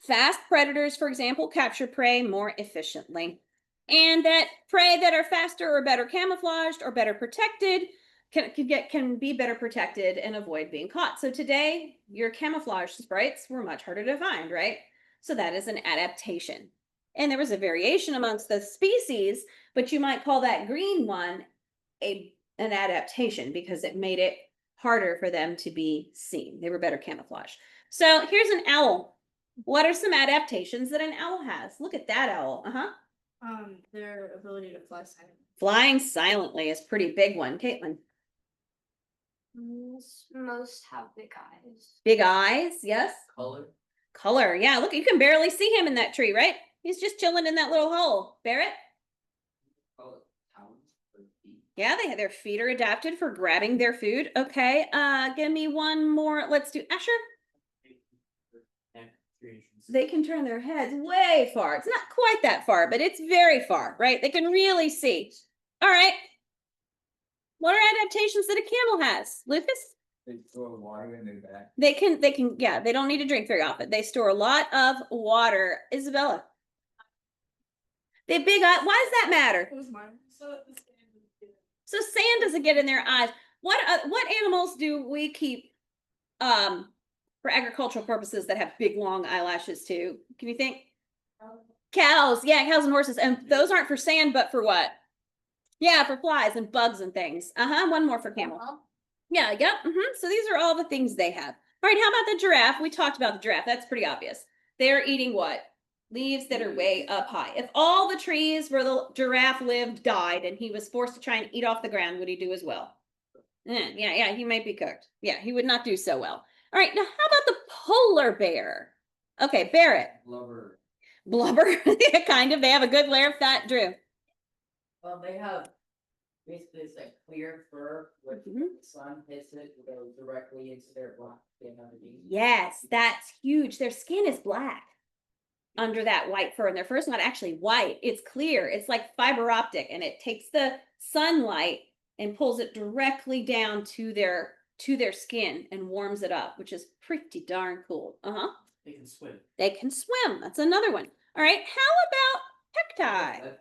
fast predators, for example, capture prey more efficiently, and that prey that are faster or better camouflaged or better protected can be better protected and avoid being caught. So today, your camouflage sprites were much harder to find, right? So that is an adaptation. And there was a variation amongst the species, but you might call that green one an adaptation because it made it harder for them to be seen. They were better camouflaged. So here's an owl. What are some adaptations that an owl has? Look at that owl. Their ability to fly silently. Flying silently is a pretty big one. Caitlin. Most have big eyes. Big eyes, yes. color. Color, yeah. Look, you can barely see him in that tree, right? He's just chilling in that little hole. Barrett? Color, talons, or feet. Yeah, their feet are adapted for grabbing their food. Okay, give me one more. Let's do Asher. They can turn their heads way far. It's not quite that far, but it's very far, right? They can really see. All right. What are adaptations that a camel has? Lucas? They throw water in their back. They can, yeah, they don't need to drink very often. They store a lot of water. Isabella. They have big eyes. Why does that matter? It was mine. So sand doesn't get in their eyes. What animals do we keep for agricultural purposes that have big long eyelashes too? Can you think? Cows, yeah, cows and horses. And those aren't for sand, but for what? Yeah, for flies and bugs and things. One more for camel. Yeah, yep. So these are all the things they have. All right, how about the giraffe? We talked about the giraffe. That's pretty obvious. They're eating what? Leaves that are way up high. If all the trees where the giraffe lived died and he was forced to try and eat off the ground, would he do as well? Yeah, he might be cooked. Yeah, he would not do so well. All right, now how about the polar bear? Okay, Barrett. Blubber, kind of. They have a good layer of fat. Drew. Well, they have basically it's like clear fur, which Mhm. the sun hits it, it goes directly into their black skin underneath. Yes, that's huge. Their skin is black under that white fur, and their fur is not actually white. It's clear. It's like fiber optic, and it takes the sunlight and pulls it directly down to their skin and warms it up, which is pretty darn cool. They can swim. They can swim. That's another one. All right. How about cacti?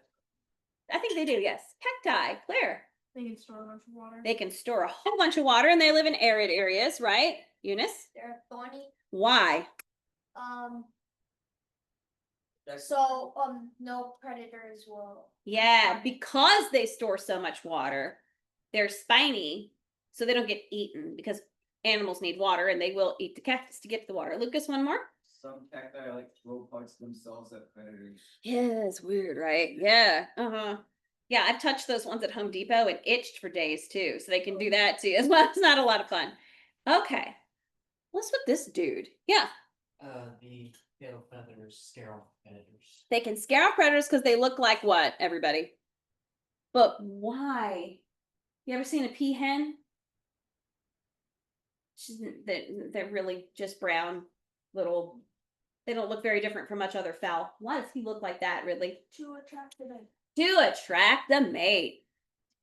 I think they do. Yes, cacti. Claire. They can store a bunch of water. They can store a whole bunch of water, and they live in arid areas, right? Eunice. They're thorny. Why? No predators will. Yeah, because they store so much water, they're spiny, so they don't get eaten because animals need water and they will eat the cactus to get to the water. Lucas, one more? Some cacti like throw parts of themselves at predators. Yeah, it's weird, right? Yeah. Yeah, I've touched those ones at Home Depot and itched for days too, so they can do that too as well. It's not a lot of fun. Okay. What's with this dude? Yeah. The tail feathers scare off predators. They can scare off predators because they look like what, everybody? But why? You ever seen a peahen? They're really just brown little. They don't look very different from much other fowl. Why does he look like that, Ridley? To attract the mate. To attract the mate.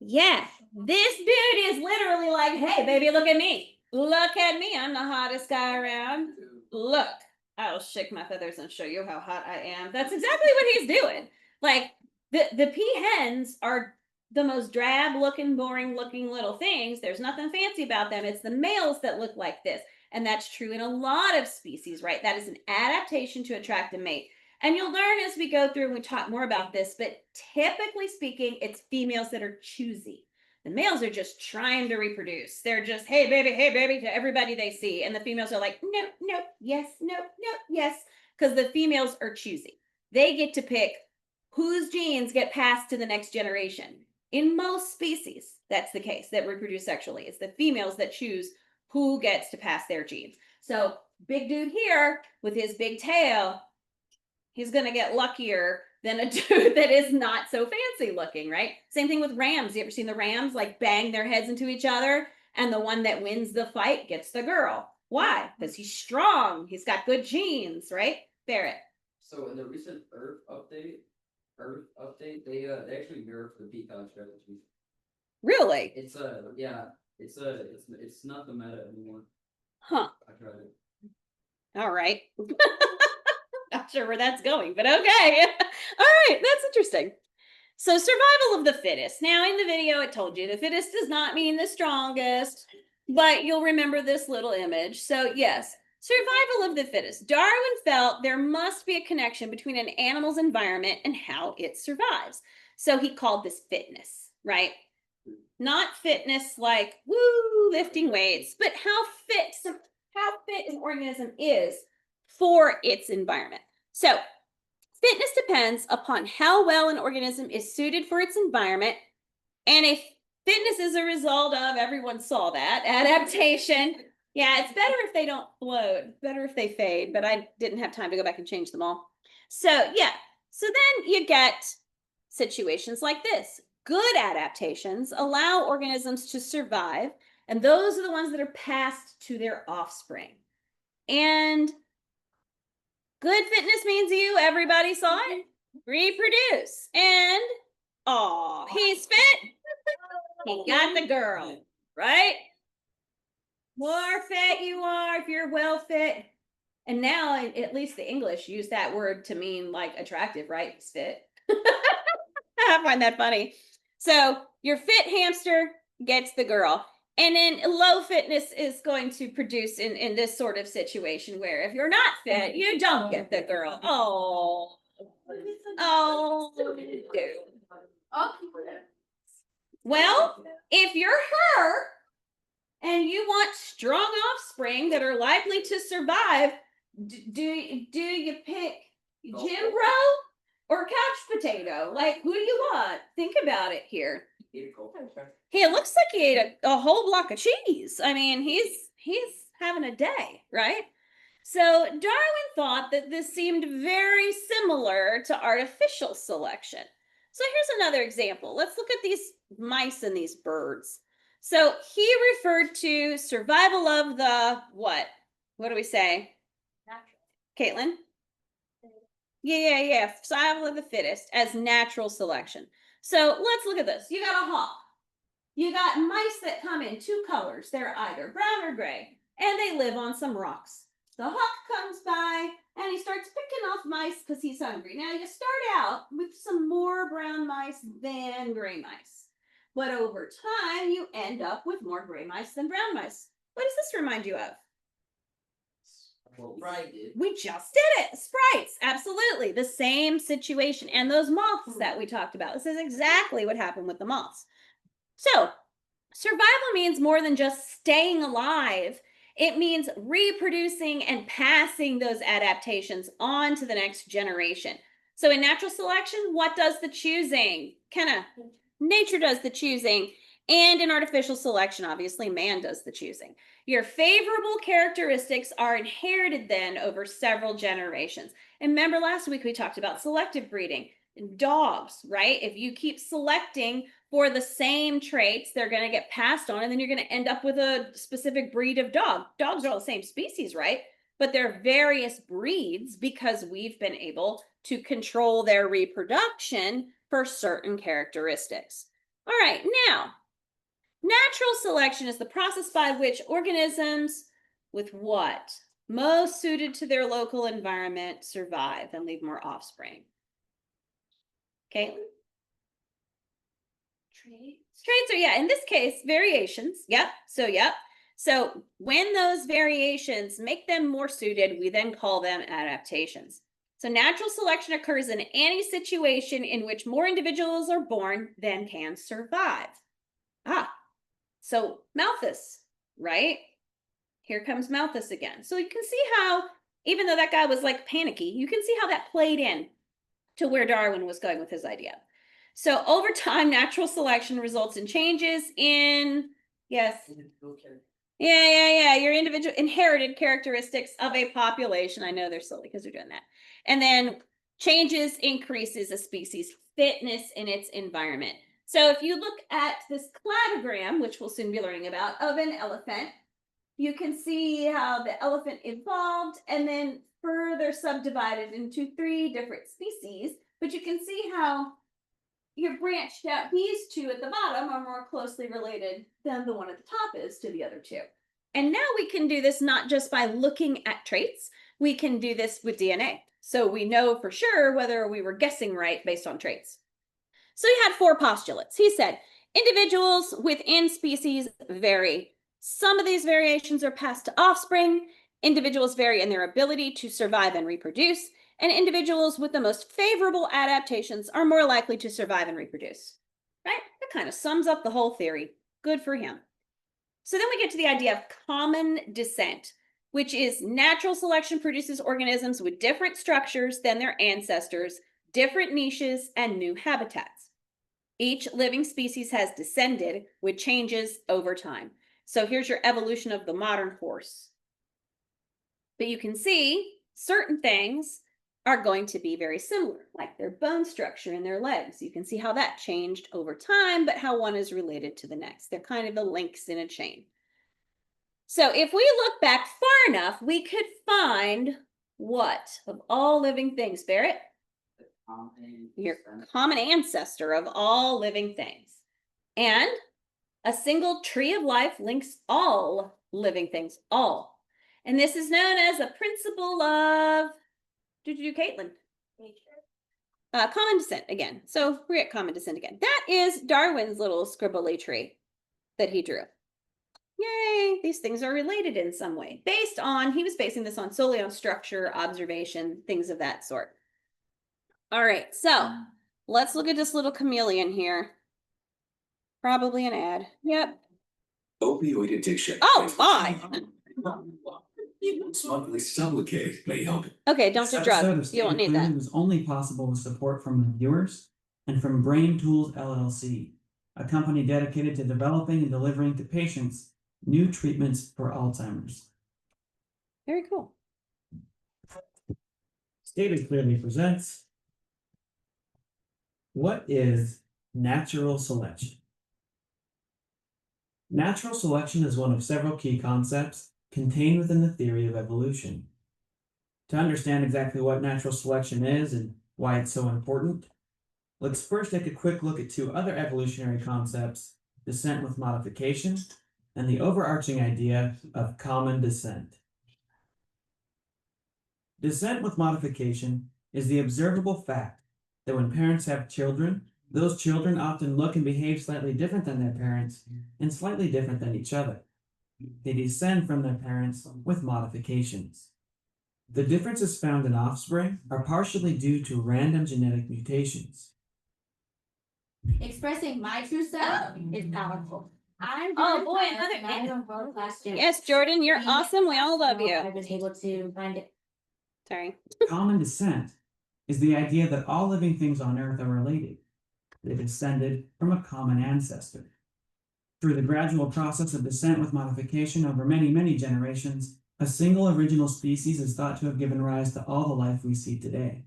Yeah, this dude is literally like, hey, baby, look at me. Look at me. I'm the hottest guy around. Look. I'll shake my feathers and show you how hot I am. That's exactly what he's doing. Like the peahens are the most drab looking, boring looking little things. There's nothing fancy about them. It's the males that look like this. And that's true in a lot of species, right? That is an adaptation to attract a mate. And you'll learn as we go through and we talk more about this, but typically speaking, it's females that are choosy. The males are just trying to reproduce. They're just, hey, baby, to everybody they see. And the females are like, no, no, yes, no, no, yes. Because the females are choosy. They get to pick whose genes get passed to the next generation. In most species, that's the case that reproduce sexually. It's the females that choose who gets to pass their genes. So big dude here with his big tail, he's going to get luckier than a dude that is not so fancy looking, right? Same thing with rams. You ever seen the rams like bang their heads into each other? And the one that wins the fight gets the girl. Why? Because he's strong. He's got good genes, right? Barrett. So in the recent Earth update, they actually nerfed the peacock strategy. Really? It's it's not the meta anymore. Huh. I tried it. All right. Not sure where that's going, but okay. All right, that's interesting. So survival of the fittest. Now in the video, it told you the fittest does not mean the strongest, but you'll remember this little image. So yes, survival of the fittest. Darwin felt there must be a connection between an animal's environment and how it survives. So he called this fitness, right? Not fitness like woo lifting weights, but how fit an organism is for its environment. So fitness depends upon how well an organism is suited for its environment. And if fitness is a result of, everyone saw that, adaptation. Yeah, it's better if they don't float, better if they fade, but I didn't have time to go back and change them all. So yeah, so then you get situations like this. Good adaptations allow organisms to survive, and those are the ones that are passed to their offspring. And good fitness means everybody saw it, reproduce. And, oh, he's fit. He got the girl, right? More fit you are if you're well fit. And now, at least the English use that word to mean like attractive, right? He's fit. I find that funny. So your fit hamster gets the girl. And then low fitness is going to produce in this sort of situation where if you're not fit, you don't get the girl. Oh, dude. Well, if you're her and you want strong offspring that are likely to survive, do you pick Jim Bro or couch potato? Like, who do you want? Think about it here. Hey, it looks like he ate a whole block of cheese. I mean, he's having a day, right? So Darwin thought that this seemed very similar to artificial selection. So here's another example. Let's look at these mice and these birds. So he referred to survival of the what? What do we say? Natural. Caitlin? Yeah. Survival of the fittest as natural selection. So let's look at this. You got a hawk. You got mice that come in two colors. They're either brown or gray, and they live on some rocks. The hawk comes by and he starts picking off mice because he's hungry. Now you start out with some more brown mice than gray mice, but over time you end up with more gray mice than brown mice. What does this remind you of? Well, Brian did. We just did it. Sprites. Absolutely. The same situation. And those moths that we talked about. This is exactly what happened with the moths. So survival means more than just staying alive. It means reproducing and passing those adaptations on to the next generation. So in natural selection, what does the choosing? Nature does the choosing. And in artificial selection, obviously, man does the choosing. Your favorable characteristics are inherited then over several generations. And remember last week we talked about selective breeding. Dogs, right? If you keep selecting for the same traits, they're going to get passed on, and then you're going to end up with a specific breed of dog. Dogs are all the same species, right? But they're various breeds because we've been able to control their reproduction for certain characteristics. All right, now, natural selection is the process by which organisms with what? most suited to their local environment survive and leave more offspring. Caitlin? Traits are, yeah, in this case, variations. Yep. So when those variations make them more suited, we then call them adaptations. So natural selection occurs in any situation in which more individuals are born than can survive. So Malthus, right? Here comes Malthus again. So you can see how, even though that guy was like panicky, you can see how that played in to where Darwin was going with his idea. So over time, natural selection results in changes in, yes. Yeah, your individual inherited characteristics of a population. I know they're silly because they're doing that. And then changes increases a species fitness in its environment. So if you look at this cladogram, which we'll soon be learning about, of an elephant, you can see how the elephant evolved and then further subdivided into 3 different species. But you can see how you're branched out. These 2 at the bottom are more closely related than the one at the top is to the other 2. And now we can do this not just by looking at traits, we can do this with DNA. So we know for sure whether we were guessing right based on traits. So he had 4 postulates. He said, individuals within species vary. Some of these variations are passed to offspring. Individuals vary in their ability to survive and reproduce. And individuals with the most favorable adaptations are more likely to survive and reproduce. Right? That kind of sums up the whole theory. Good for him. So then we get to the idea of common descent, which is natural selection produces organisms with different structures than their ancestors, different niches, and new habitats. Each living species has descended with changes over time. So here's your evolution of the modern horse. But you can see certain things are going to be very similar, like their bone structure and their legs. You can see how that changed over time, but how one is related to the next. They're kind of the links in a chain. So if we look back far enough, we could find what of all living things, Barrett? Your common ancestor of all living things. And a single tree of life links all living things, all. And this is known as a principle of, Caitlin? Common descent again. So we're at common descent again. That is Darwin's little scribbly tree that he drew. Yay, these things are related in some way. He was basing this solely on structure, observation, things of that sort. All right, so let's look at this little chameleon here. Probably an ad. Yep. Opioid addiction. Oh, my. Monthly Sublocade may help. Okay, don't do drugs. You won't need that. It was only possible with support from the viewers and from Brain Tools LLC, a company dedicated to developing and delivering to patients new treatments for Alzheimer's. Very cool. Stated clearly presents, what is natural selection? Natural selection is one of several key concepts contained within the theory of evolution. To understand exactly what natural selection is and why it's so important, let's first take a quick look at 2 other evolutionary concepts, descent with modification and the overarching idea of common descent. Descent with modification is the observable fact that when parents have children, those children often look and behave slightly different than their parents and slightly different than each other. They descend from their parents with modifications. The differences found in offspring are partially due to random genetic mutations. Expressing my true self is powerful. Oh boy, another. Yes, Jordan, you're awesome. We all love you. I was able to find it. Sorry. Common descent is the idea that all living things on Earth are related. They descended from a common ancestor. Through the gradual process of descent with modification over many, many generations, a single original species is thought to have given rise to all the life we see today.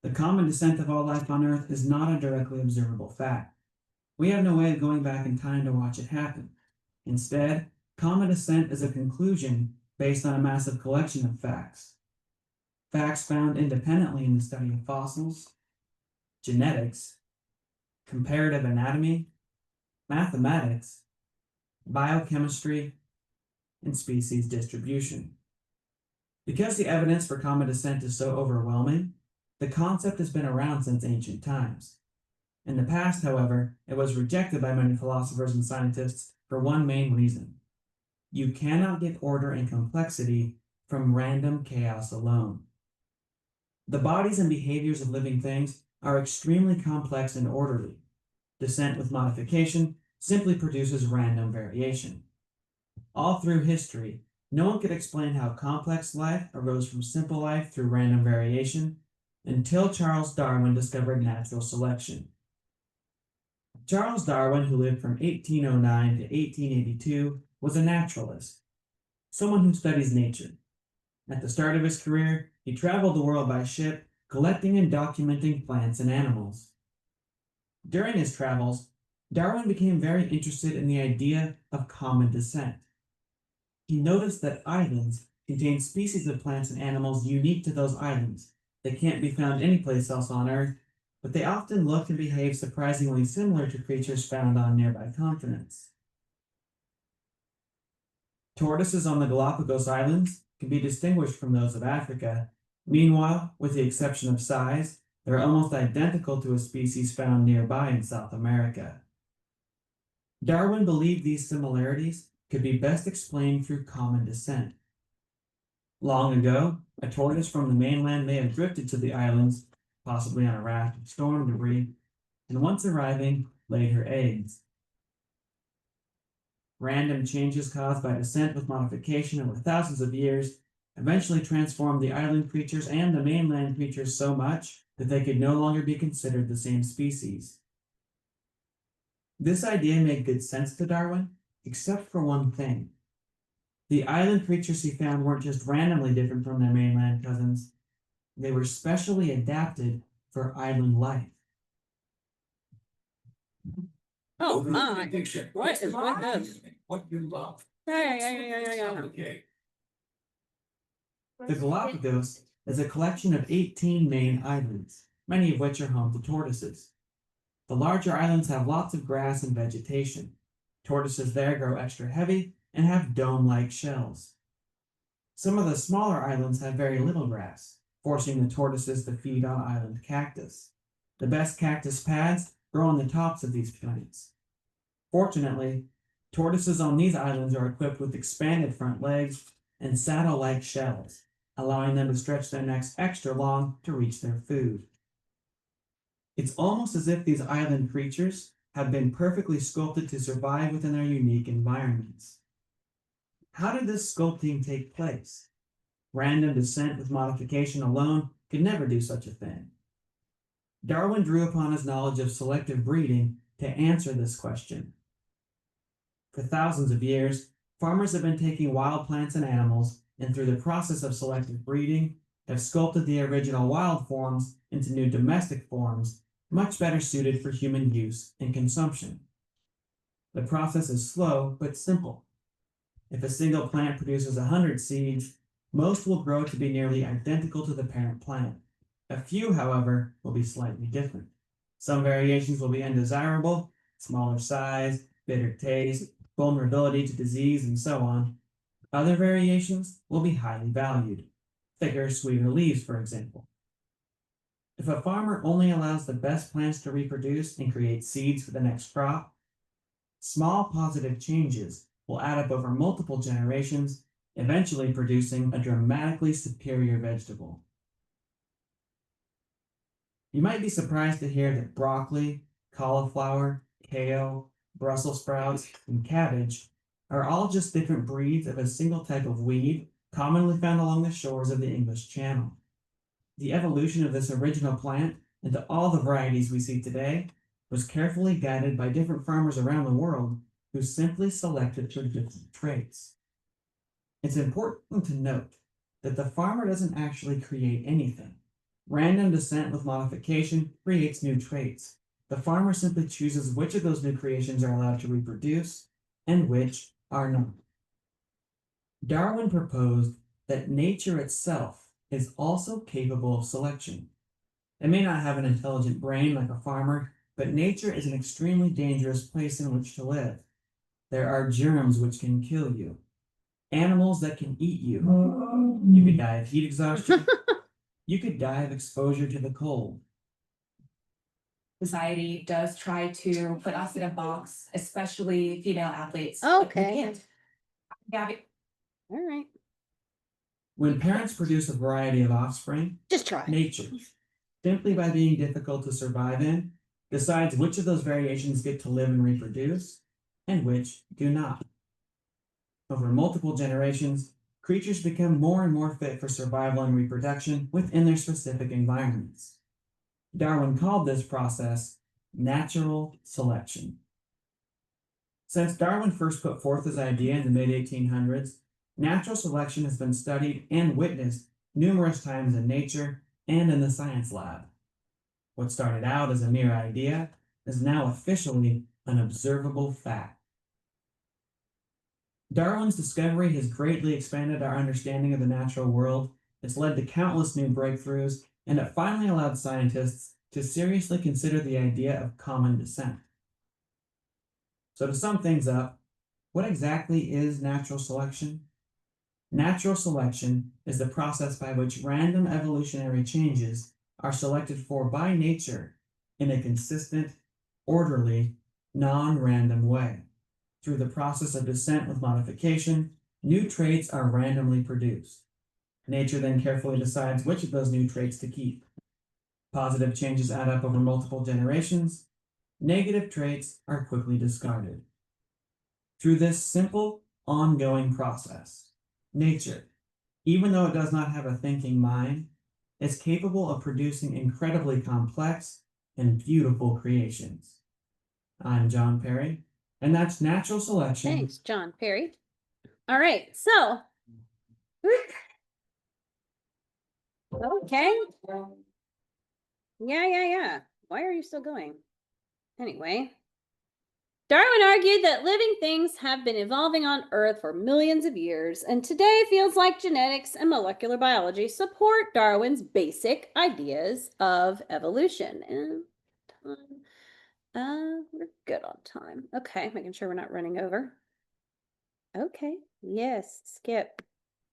The common descent of all life on Earth is not a directly observable fact. We have no way of going back in time to watch it happen. Instead, common descent is a conclusion based on a massive collection of facts. Facts found independently in the study of fossils, genetics, comparative anatomy, mathematics, biochemistry, and species distribution. Because the evidence for common descent is so overwhelming, the concept has been around since ancient times. In the past, however, it was rejected by many philosophers and scientists for one main reason. You cannot get order and complexity from random chaos alone. The bodies and behaviors of living things are extremely complex and orderly. Descent with modification simply produces random variation. All through history, no one could explain how complex life arose from simple life through random variation until Charles Darwin discovered natural selection. Charles Darwin, who lived from 1809 to 1882, was a naturalist, someone who studies nature. At the start of his career, he traveled the world by ship, collecting and documenting plants and animals. During his travels, Darwin became very interested in the idea of common descent. He noticed that islands contain species of plants and animals unique to those islands. They can't be found anyplace else on Earth, but they often look and behave surprisingly similar to creatures found on nearby continents. Tortoises on the Galapagos Islands can be distinguished from those of Africa. Meanwhile, with the exception of size, they're almost identical to a species found nearby in South America. Darwin believed these similarities could be best explained through common descent. Long ago, a tortoise from the mainland may have drifted to the islands, possibly on a raft of storm debris, and once arriving, laid her eggs. Random changes caused by descent with modification over thousands of years eventually transformed the island creatures and the mainland creatures so much that they could no longer be considered the same species. This idea made good sense to Darwin, except for one thing. The island creatures he found weren't just randomly different from their mainland cousins, they were specially adapted for island life. Oh my. Opioid addiction. What is with this? What you love. Yeah. Okay. The Galapagos is a collection of 18 main islands, many of which are home to tortoises. The larger islands have lots of grass and vegetation. Tortoises there grow extra heavy and have dome-like shells. Some of the smaller islands have very little grass, forcing the tortoises to feed on island cactus. The best cactus pads grow on the tops of these plants. Fortunately, tortoises on these islands are equipped with expanded front legs and saddle-like shells, allowing them to stretch their necks extra long to reach their food. It's almost as if these island creatures have been perfectly sculpted to survive within their unique environments. How did this sculpting take place? Random descent with modification alone could never do such a thing. Darwin drew upon his knowledge of selective breeding to answer this question. For thousands of years, farmers have been taking wild plants and animals, and through the process of selective breeding, have sculpted the original wild forms into new domestic forms, much better suited for human use and consumption. The process is slow but simple. If a single plant produces 100 seeds, most will grow to be nearly identical to the parent plant. A few, however, will be slightly different. Some variations will be undesirable, smaller size, bitter taste, vulnerability to disease, and so on. Other variations will be highly valued. Thicker, sweeter leaves, for example. If a farmer only allows the best plants to reproduce and create seeds for the next crop, small positive changes will add up over multiple generations, eventually producing a dramatically superior vegetable. You might be surprised to hear that broccoli, cauliflower, kale, Brussels sprouts, and cabbage are all just different breeds of a single type of weed commonly found along the shores of the English Channel. The evolution of this original plant into all the varieties we see today was carefully guided by different farmers around the world who simply selected for different traits. It's important to note that the farmer doesn't actually create anything. Random descent with modification creates new traits. The farmer simply chooses which of those new creations are allowed to reproduce and which are not. Darwin proposed that nature itself is also capable of selection. It may not have an intelligent brain like a farmer, but nature is an extremely dangerous place in which to live. There are germs which can kill you. animals that can eat you. You could die of heat exhaustion. You could die of exposure to the cold. Society does try to put us in a box, especially female athletes. but we Okay. can't. Gabby, All right, When parents produce a variety of offspring, just try. nature, simply by being difficult to survive in, decides which of those variations get to live and reproduce, and which do not. Over multiple generations, creatures become more and more fit for survival and reproduction within their specific environments. Darwin called this process natural selection. Since Darwin first put forth his idea in the mid-1800s, natural selection has been studied and witnessed numerous times in nature and in the science lab. What started out as a mere idea is now officially an observable fact. Darwin's discovery has greatly expanded our understanding of the natural world. It's led to countless new breakthroughs, and it finally allowed scientists to seriously consider the idea of common descent. So to sum things up, what exactly is natural selection? Natural selection is the process by which random evolutionary changes are selected for by nature in a consistent, orderly, non-random way. Through the process of descent with modification, new traits are randomly produced. Nature then carefully decides which of those new traits to keep. Positive changes add up over multiple generations. Negative traits are quickly discarded. Through this simple, ongoing process, nature, even though it does not have a thinking mind, is capable of producing incredibly complex and beautiful creations. I'm John Perry, and that's natural selection. Thanks, John Perry. All right, so. Okay. Yeah. Why are you still going? Anyway. Darwin argued that living things have been evolving on Earth for millions of years, and today feels like genetics and molecular biology support Darwin's basic ideas of evolution. And we're good on time. Okay, making sure we're not running over. Okay, yes, skip.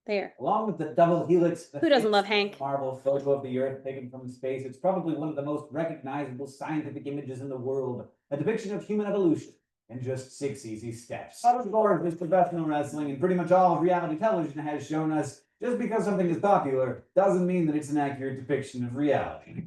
There. Along with the double helix, Who doesn't love Hank? Marvel photo of the Earth taken from space, it's probably one of the most recognizable scientific images in the world. A depiction of human evolution in just 6 easy steps. Of course, with professional wrestling and pretty much all of reality television has shown us, just because something is popular doesn't mean that it's an accurate depiction of reality.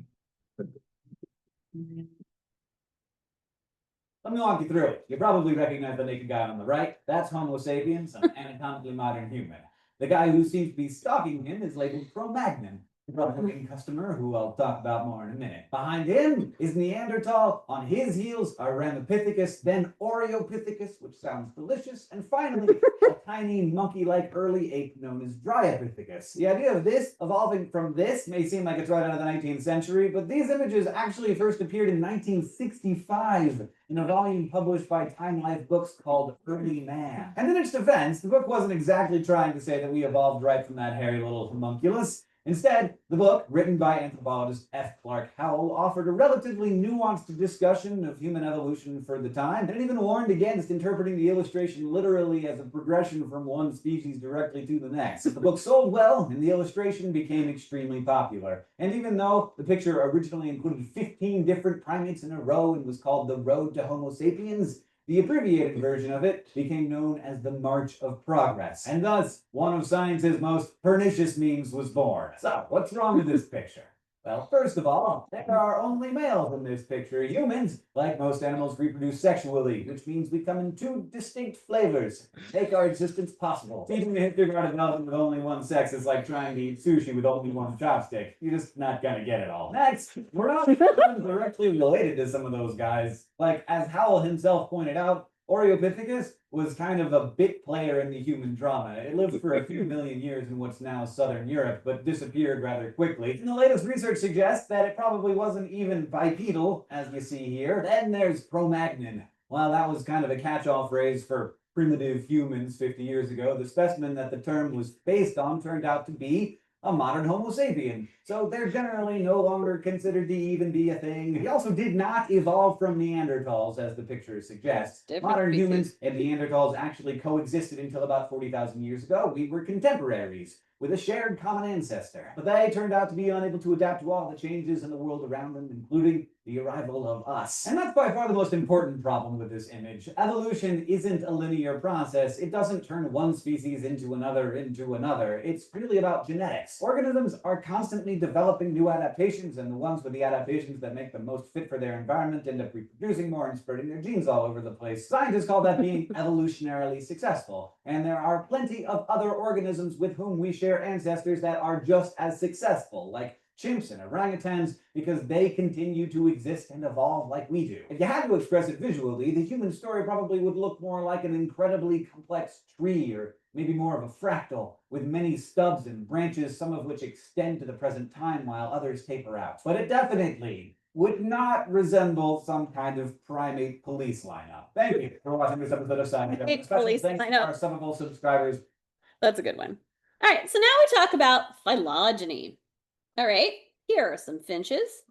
Let me walk you through it. You probably recognize the naked guy on the right. That's Homo sapiens, an anatomically modern human. The guy who seems to be stalking him is labeled Cro-Magnon, a rough-looking customer who I'll talk about more in a minute. Behind him is Neanderthal. On his heels are Ramapithecus, then Oreopithecus, which sounds delicious, and finally, a tiny monkey-like early ape known as Dryopithecus. The idea of this evolving from this may seem like it's right out of the 19th century, but these images actually first appeared in 1965 in a volume published by Time Life Books called Early Man. And in its defense, the book wasn't exactly trying to say that we evolved right from that hairy little homunculus. Instead, the book, written by anthropologist F. Clark Howell, offered a relatively nuanced discussion of human evolution for the time, and it even warned against interpreting the illustration literally as a progression from one species directly to the next. The book sold well, and the illustration became extremely popular. And even though the picture originally included 15 different primates in a row and was called The Road to Homo sapiens, the abbreviated version of it became known as the March of Progress, and thus one of science's most pernicious memes was born. So, what's wrong with this picture? Well, first of all, there are only males in this picture. Humans, like most animals, reproduce sexually, which means we come in two distinct flavors, make our existence possible. Teaching to figure out a development with only one sex is like trying to eat sushi with only one chopstick. You're just not gonna get it all. Next, we're not directly related to some of those guys. Like, as Howell himself pointed out, Oreopithecus was kind of a bit player in the human drama. It lived for a few million years in what's now southern Europe, but disappeared rather quickly. And the latest research suggests that it probably wasn't even bipedal, as you see here. Then there's Cro-Magnon. Well, that was kind of a catch-all phrase for primitive humans 50 years ago. The specimen that the term was based on turned out to be a modern Homo sapien, so they're generally no longer considered to even be a thing. We also did not evolve from Neanderthals, as the picture suggests. Different Modern species. humans and Neanderthals actually coexisted until about 40,000 years ago. We were contemporaries, with a shared common ancestor. But they turned out to be unable to adapt to all the changes in the world around them, including the arrival of us. And that's by far the most important problem with this image. Evolution isn't a linear process. It doesn't turn one species into another. It's really about genetics. Organisms are constantly developing new adaptations, and the ones with the adaptations that make them most fit for their environment end up reproducing more and spreading their genes all over the place. Scientists call that being evolutionarily successful. And there are plenty of other organisms with whom we share ancestors that are just as successful, like chimps and orangutans, because they continue to exist and evolve like we do. If you had to express it visually, the human story probably would look more like an incredibly complex tree, or maybe more of a fractal, with many stubs and branches, some of which extend to the present time while others taper out. But it definitely would not resemble some kind of primate police lineup. Thank you for watching this episode of Science. Primate Special police thanks to lineup. our subbable subscribers. That's a good one. All right, so now we talk about phylogeny. All right, here are some finches,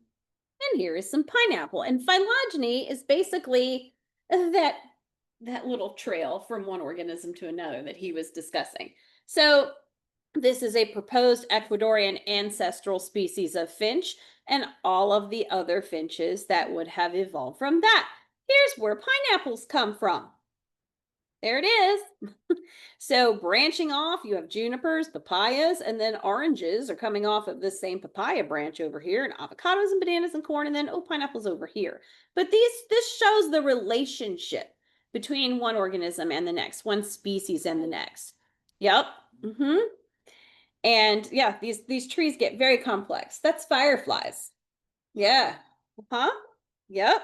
and here is some pineapple. And phylogeny is basically that little trail from one organism to another that he was discussing. So this is a proposed Ecuadorian ancestral species of finch, and all of the other finches that would have evolved from that. Here's where pineapples come from. There it is. So branching off, you have junipers, papayas, and then oranges are coming off of this same papaya branch over here, and avocados and bananas and corn, and then pineapples over here. But this shows the relationship between one organism and the next, one species and the next. Yep. And yeah, these trees get very complex. That's fireflies. Yeah. Yep.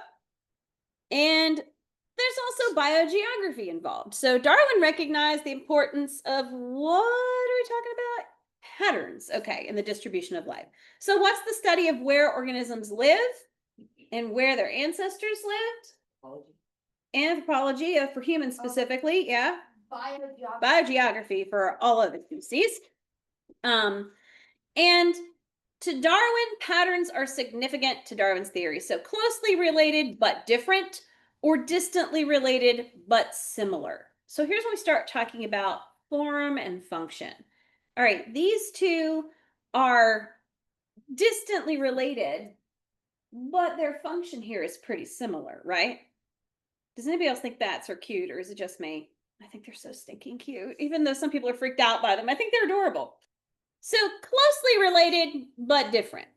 And there's also biogeography involved. So Darwin recognized the importance of, what are we talking about? Patterns, okay, in the distribution of life. So what's the study of where organisms live and where their ancestors lived? Anthropology, for humans specifically, yeah. Biogeography for all of the species. And to Darwin, patterns are significant to Darwin's theory. So closely related but different, or distantly related but similar. So here's when we start talking about form and function. All right, these two are distantly related, but their function here is pretty similar, right? Does anybody else think bats are cute, or is it just me? I think they're so stinking cute, even though some people are freaked out by them. I think they're adorable. So closely related but different.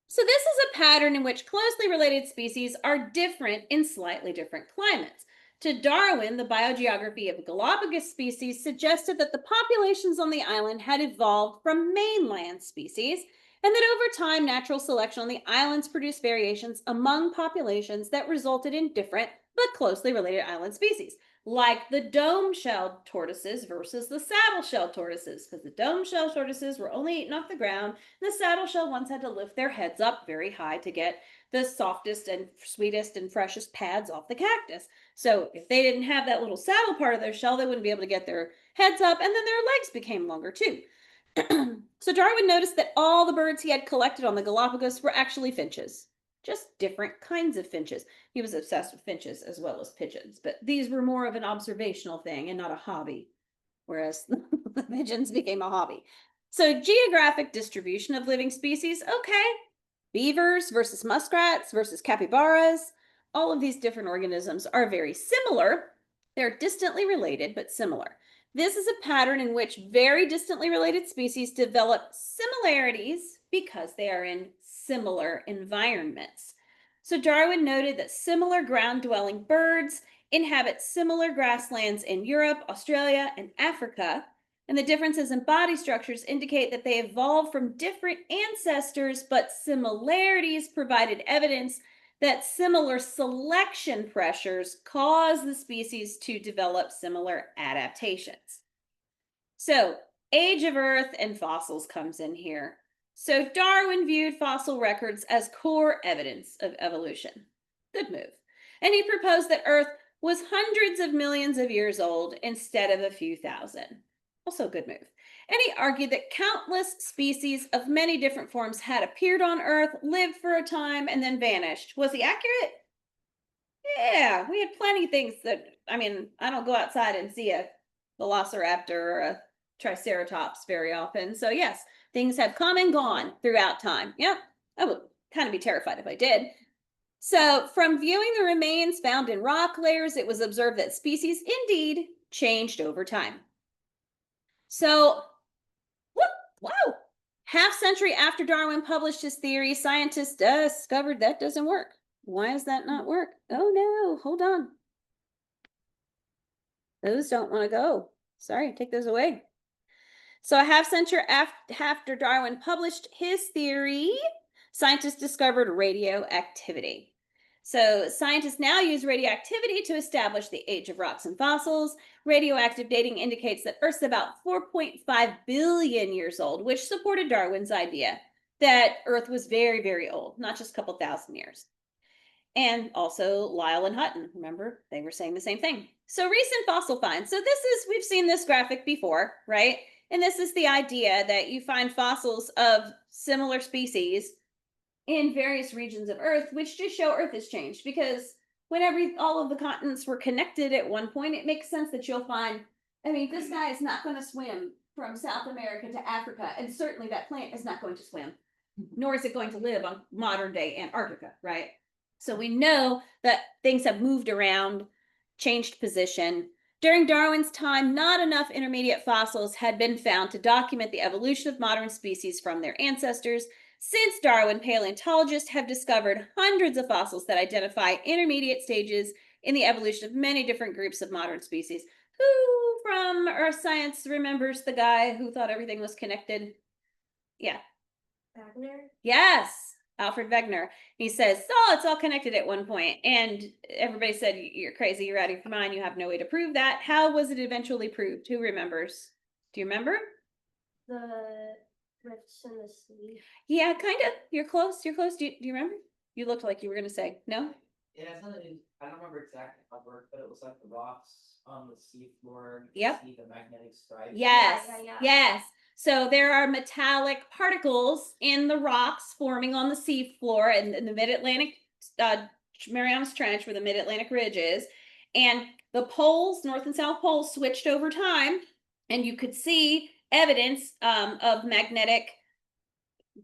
So this is a pattern in which closely related species are different in slightly different climates. To Darwin, the biogeography of Galapagos species suggested that the populations on the island had evolved from mainland species, and that over time, natural selection on the islands produced variations among populations that resulted in different but closely related island species, like the dome-shelled tortoises versus the saddle-shelled tortoises, because the dome-shelled tortoises were only eaten off the ground, and the saddle-shelled ones had to lift their heads up very high to get the softest and sweetest and freshest pads off the cactus. So if they didn't have that little saddle part of their shell, they wouldn't be able to get their heads up, and then their legs became longer too. So Darwin noticed that all the birds he had collected on the Galapagos were actually finches. Just different kinds of finches. He was obsessed with finches as well as pigeons, but these were more of an observational thing and not a hobby, whereas the pigeons became a hobby. So geographic distribution of living species, okay. Beavers versus muskrats versus capybaras. All of these different organisms are very similar. They're distantly related, but similar. This is a pattern in which very distantly related species develop similarities because they are in similar environments. So Darwin noted that similar ground-dwelling birds inhabit similar grasslands in Europe, Australia, and Africa, and the differences in body structures indicate that they evolved from different ancestors, but similarities provided evidence that similar selection pressures cause the species to develop similar adaptations. So, age of Earth and fossils comes in here. So Darwin viewed fossil records as core evidence of evolution. Good move. And he proposed that Earth was hundreds of millions of years old instead of a few thousand. Also a good move. And he argued that countless species of many different forms had appeared on Earth, lived for a time, and then vanished. Was he accurate? Yeah, we had plenty of things that, I mean, I don't go outside and see a velociraptor or a triceratops very often. So yes, things have come and gone throughout time. Yep, I would kind of be terrified if I did. So from viewing the remains found in rock layers, it was observed that species indeed changed over time. So, wow, half century after Darwin published his theory, scientists discovered that doesn't work. Why does that not work? Oh no, hold on. Those don't want to go. Sorry, take those away. So a half century after Darwin published his theory, scientists discovered radioactivity. So scientists now use radioactivity to establish the age of rocks and fossils. Radioactive dating indicates that Earth's about 4.5 billion years old, which supported Darwin's idea that Earth was very, very old, not just a couple thousand years. And also Lyle and Hutton, remember, they were saying the same thing. So recent fossil finds. So we've seen this graphic before, right? And this is the idea that you find fossils of similar species in various regions of Earth, which just show Earth has changed. Because whenever all of the continents were connected at one point, it makes sense that you'll find, I mean, this guy is not going to swim from South America to Africa, and certainly that plant is not going to swim, nor is it going to live on modern day Antarctica, right? So we know that things have moved around, changed position. During Darwin's time, not enough intermediate fossils had been found to document the evolution of modern species from their ancestors. Since Darwin, paleontologists have discovered hundreds of fossils that identify intermediate stages in the evolution of many different groups of modern species. Who from Earth Science remembers the guy who thought everything was connected? Yeah. Wagner? Yes, Alfred Wegener. He says, oh, it's all connected at one point. And everybody said, you're crazy, you're out of your mind, you have no way to prove that. How was it eventually proved? Who remembers? Do you remember? The rifts in the sea. Yeah, kind of. You're close. You're close. Do you remember? You looked like you were going to say no. Yeah, I don't remember exactly how it worked, but it was like the rocks on the seafloor. Yep. See the magnetic stripe. Yes. Yeah. Yes. So there are metallic particles in the rocks forming on the seafloor in the mid-Atlantic, Marianas Trench, where the mid-Atlantic Ridge is. And the poles, North and South poles, switched over time. And you could see evidence of magnetic,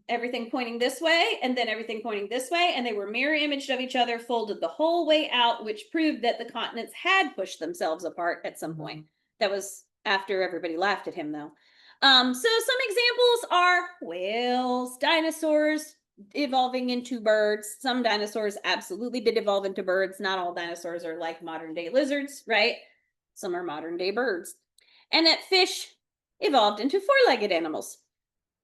everything pointing this way and then everything pointing this way, and they were mirror imaged of each other, folded the whole way out, which proved that the continents had pushed themselves apart at some point. That was after everybody laughed at him, though. So some examples are whales, dinosaurs evolving into birds. Some dinosaurs absolutely did evolve into birds. Not all dinosaurs are like modern day lizards, right? Some are modern day birds. And that fish evolved into four-legged animals.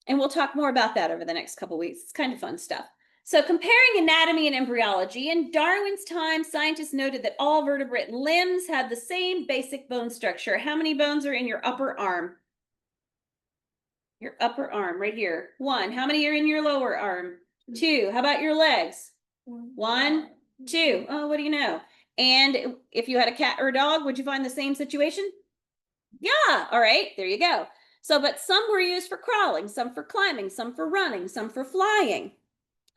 And we'll talk more about that over the next couple weeks. It's kind of fun stuff. So comparing anatomy and embryology, in Darwin's time, scientists noted that all vertebrate limbs had the same basic bone structure. How many bones are in your upper arm? Your upper arm, right here. 1. How many are in your lower arm? 2. How about your legs? 1, 2. Oh, what do you know? And if you had a cat or a dog, would you find the same situation? Yeah, all right, there you go. So, but some were used for crawling, some for climbing, some for running, some for flying.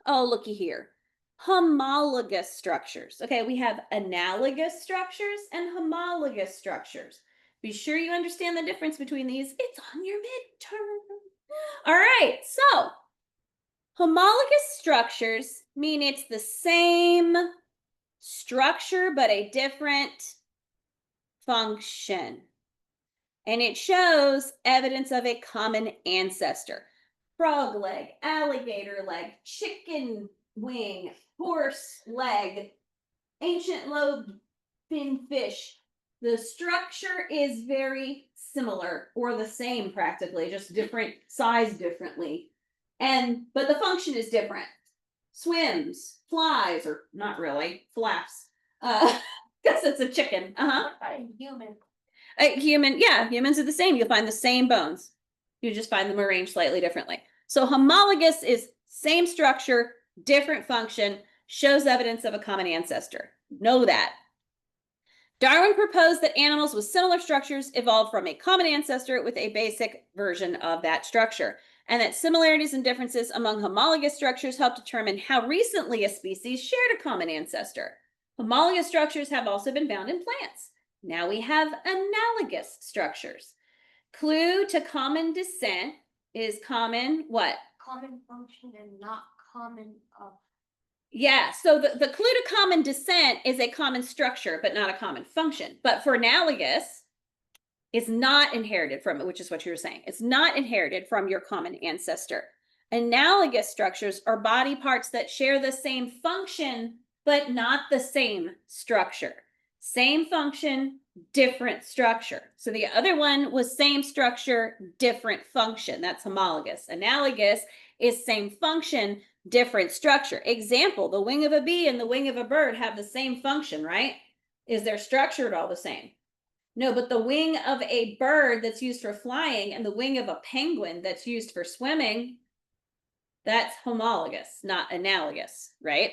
Oh, looky here. Homologous structures. Okay, we have analogous structures and homologous structures. Be sure you understand the difference between these. It's on your midterm. All right, so homologous structures mean it's the same structure but a different function. And it shows evidence of a common ancestor. Frog leg, alligator leg, chicken wing, horse leg, ancient lobe fin fish. The structure is very similar or the same practically, just different size differently. But the function is different. Swims, flies, or not really, flaps. Guess it's a chicken. Human. Human, yeah, humans are the same. You'll find the same bones. You just find them arranged slightly differently. So homologous is same structure, different function, shows evidence of a common ancestor. Know that. Darwin proposed that animals with similar structures evolved from a common ancestor with a basic version of that structure, and that similarities and differences among homologous structures help determine how recently a species shared a common ancestor. Homologous structures have also been found in plants. Now we have analogous structures. Clue to common descent is common what? Common function and not common Yeah, so the clue to common descent is a common structure, but not a common function. But for analogous, it's not inherited from it, which is what you were saying. It's not inherited from your common ancestor. Analogous structures are body parts that share the same function, but not the same structure. Same function, different structure. So the other one was same structure, different function. That's homologous. Analogous is same function, different structure. Example, the wing of a bee and the wing of a bird have the same function, right? Is their structure all the same? No, but the wing of a bird that's used for flying and the wing of a penguin that's used for swimming, that's homologous, not analogous, right?